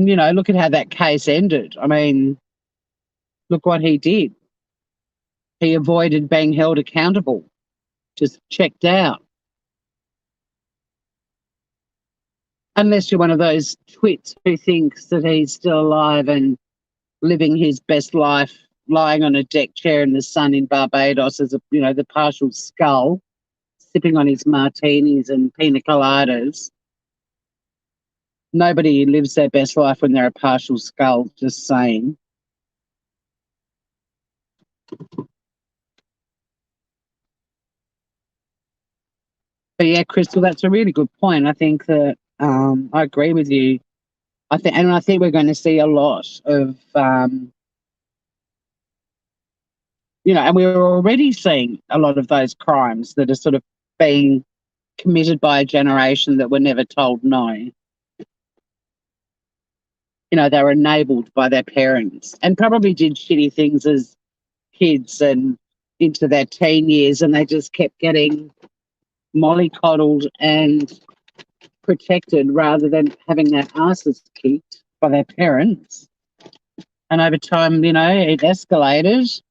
look at how that case ended. I mean, look what he did. He avoided being held accountable, just checked out. Unless you're one of those twits who thinks that he's still alive and living his best life, lying on a deck chair in the sun in Barbados as the partial skull, sipping on his martinis and pina coladas. Nobody lives their best life when they're a partial skull, just saying. But yeah, Crystal, that's a really good point. I think that I agree with you. I think we're going to see a lot of, and we're already seeing a lot of those crimes that are sort of being committed by a generation that were never told no. They were enabled by their parents and probably did shitty things as kids and into their teen years, and they just kept getting mollycoddled and protected rather than having their asses kicked by their parents. And over time, it escalated.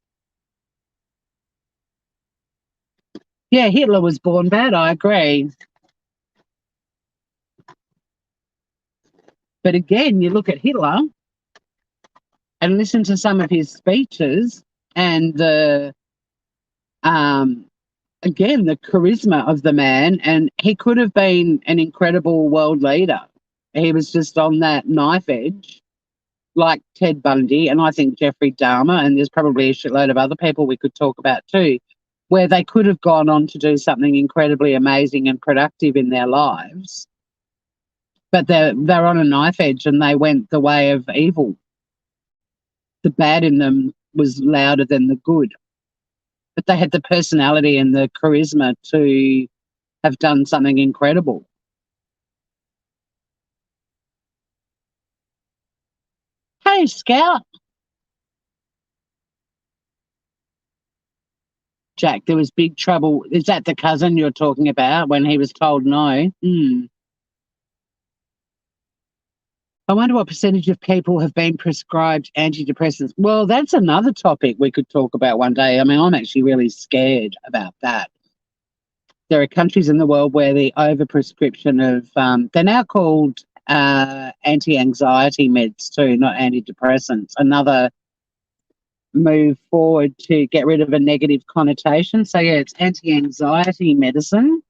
Yeah, Hitler was born bad, I agree. But again, you look at Hitler and listen to some of his speeches, and the charisma of the man, and he could have been an incredible world leader. He was just on that knife edge, like Ted Bundy, and I think Jeffrey Dahmer, and there's probably a shitload of other people we could talk about too, where they could have gone on to do something incredibly amazing and productive in their lives. But they're on a knife edge, and they went the way of evil. The bad in them was louder than the good. But they had the personality and the charisma to have done something incredible. okay, Scout? Jack, there was big trouble. Is that the cousin you're talking about when he was told no? I wonder what percentage of people have been prescribed antidepressants. Well, that's another topic we could talk about one day. I mean, I'm actually really scared about that. There are countries in the world where the overprescription of, they're now called anti-anxiety meds too, not antidepressants. Another move forward to get rid of a negative connotation. So, yeah, it's anti-anxiety medicine.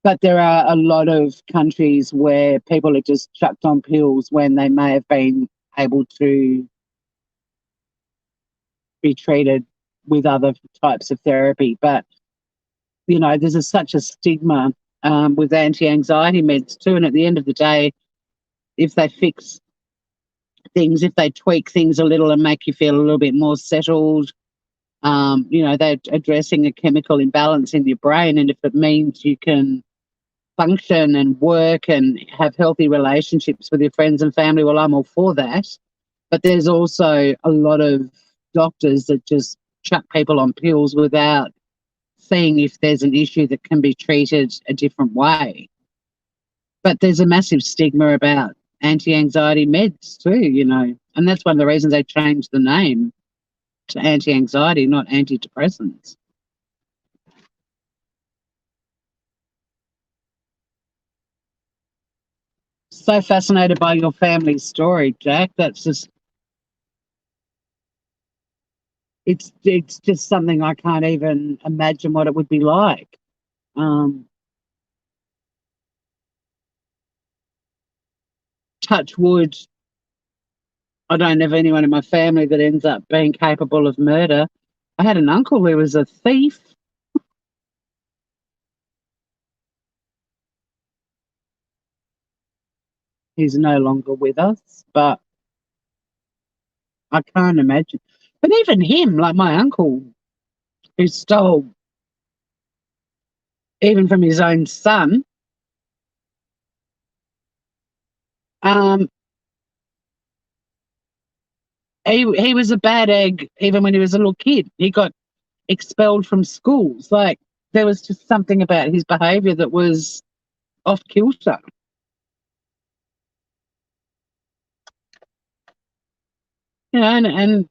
But there are a lot of countries where people are just chucked on pills when they may have been able to be treated with other types of therapy. But, you know, there's such a stigma with anti-anxiety meds too. And at the end of the day, if they fix things, if they tweak things a little and make you feel a little bit more settled, you know, they're addressing a chemical imbalance in your brain. And if it means you can function and work and have healthy relationships with your friends and family, well, I'm all for that. But there's also a lot of doctors that just chuck people on pills without seeing if there's an issue that can be treated a different way. But there's a massive stigma about anti-anxiety meds too, you know, and that's one of the reasons they changed the name to anti-anxiety, not antidepressants. So fascinated by your family story, Jack. That's just, it's just something I can't even imagine what it would be like. Touch wood, I don't have anyone in my family that ends up being capable of murder. I had an uncle who was a thief. He's no longer with us, but I can't imagine. But even him, like my uncle, who stole even from his own son, um, he was a bad egg even when he was a little kid. He got expelled from schools. Like there was just something about his behaviour that was off kilter. You know, and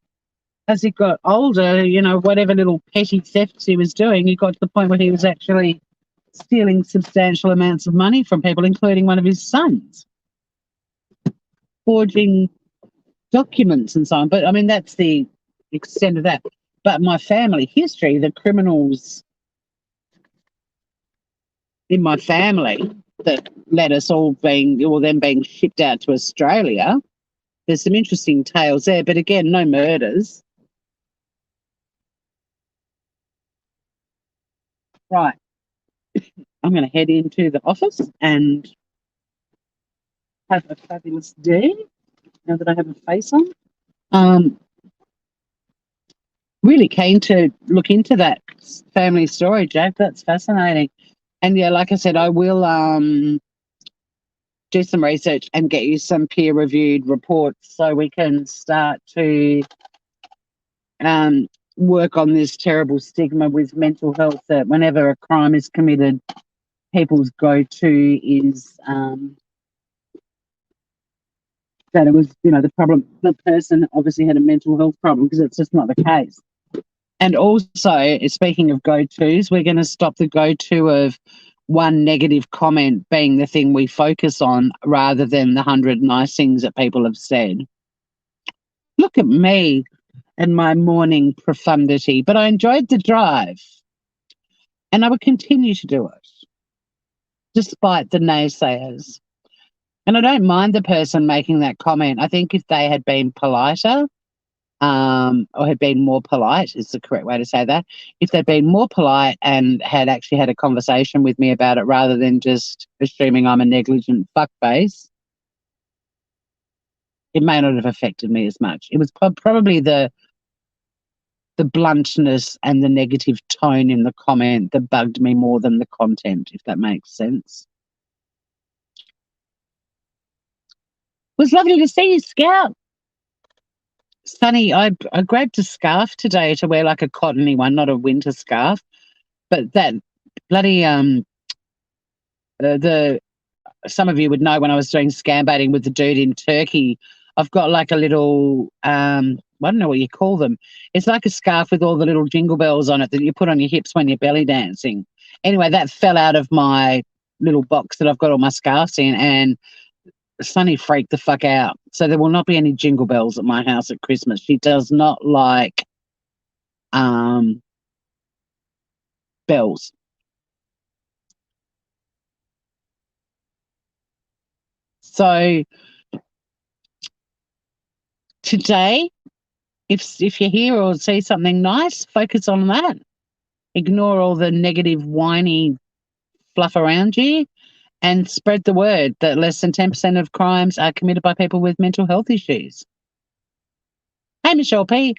as he got older, you know, whatever little petty thefts he was doing, he got to the point where he was actually stealing substantial amounts of money from people, including one of his sons, forging documents and so on. But I mean, that's the extent of that. But my family history, the criminals in my family that led us all being, or them being shipped out to Australia, there's some interesting tales there. But again, no murders. Right. I'm going to head into the office and have a fabulous day now that I have a face on. Um, really keen to look into that family story, Jack. That's fascinating. And yeah, like I said, I will do some research and get you some peer-reviewed reports so we can start to work on this terrible stigma with mental health that whenever a crime is committed, people's go-to is that it was, you know, the person obviously had a mental health problem, because it's just not the case. And also, speaking of go-tos, we're going to stop the go-to of one negative comment being the thing we focus on rather than the 100 nice things that people have said. Look at me and my morning profundity, but I enjoyed the drive and I would continue to do it despite the naysayers. And I don't mind the person making that comment. I think if they had been politer, or had been more polite is the correct way to say that. If they'd been more polite and had actually had a conversation with me about it rather than just assuming I'm a negligent fuckface, it may not have affected me as much. It was probably the bluntness and the negative tone in the comment that bugged me more than the content, if that makes sense. was lovely to see you, Scout. Sunny, I grabbed a scarf today to wear, like a cottony one, not a winter scarf. But that bloody the some of you would know when I was doing scam baiting with the dude in Turkey, I've got like a little I don't know what you call them. It's like a scarf with all the little jingle bells on it that you put on your hips when you're belly dancing. Anyway, that fell out of my little box that I've got all my scarves in, and Sunny freaked the fuck out. So there will not be any jingle bells at my house at Christmas. She does not like bells. So today, if you hear or see something nice, focus on that. Ignore all the negative, whiny fluff around you, and spread the word that less than 10% of crimes are committed by people with mental health issues. Hey, Michelle P.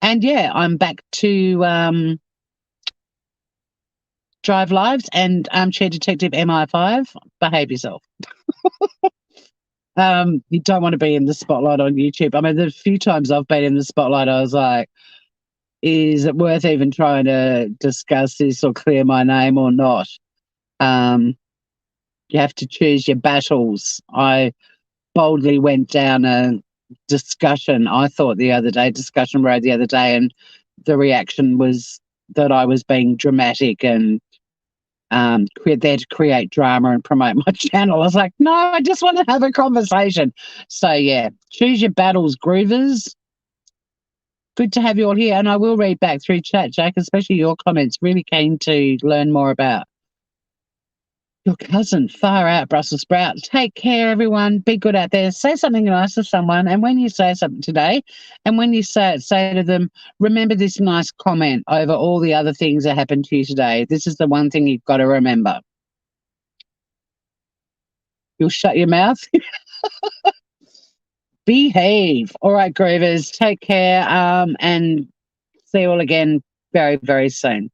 And yeah, I'm back to Drive Lives and Armchair Detective MI5. Behave yourself. You don't want to be in the spotlight on YouTube. I mean, the few times I've been in the spotlight, I was like, is it worth even trying to discuss this or clear my name or not? You have to choose your battles. I boldly went down a discussion road the other day, and the reaction was that I was being dramatic and there to create drama and promote my channel. I was like, no, I just want to have a conversation. So yeah, choose your battles, groovers. Good to have you all here, and I will read back through chat, Jack, especially your comments. Really keen to learn more about your cousin. Far out, Brussels sprout. Take care, everyone. Be good out there. Say something nice to someone, and when you say something today, and when you say it, say to them, remember this nice comment over all the other things that happened to you today. This is the one thing you've got to remember. You'll shut your mouth. Behave. All right, groovers. Take care, and see you all again very, very soon.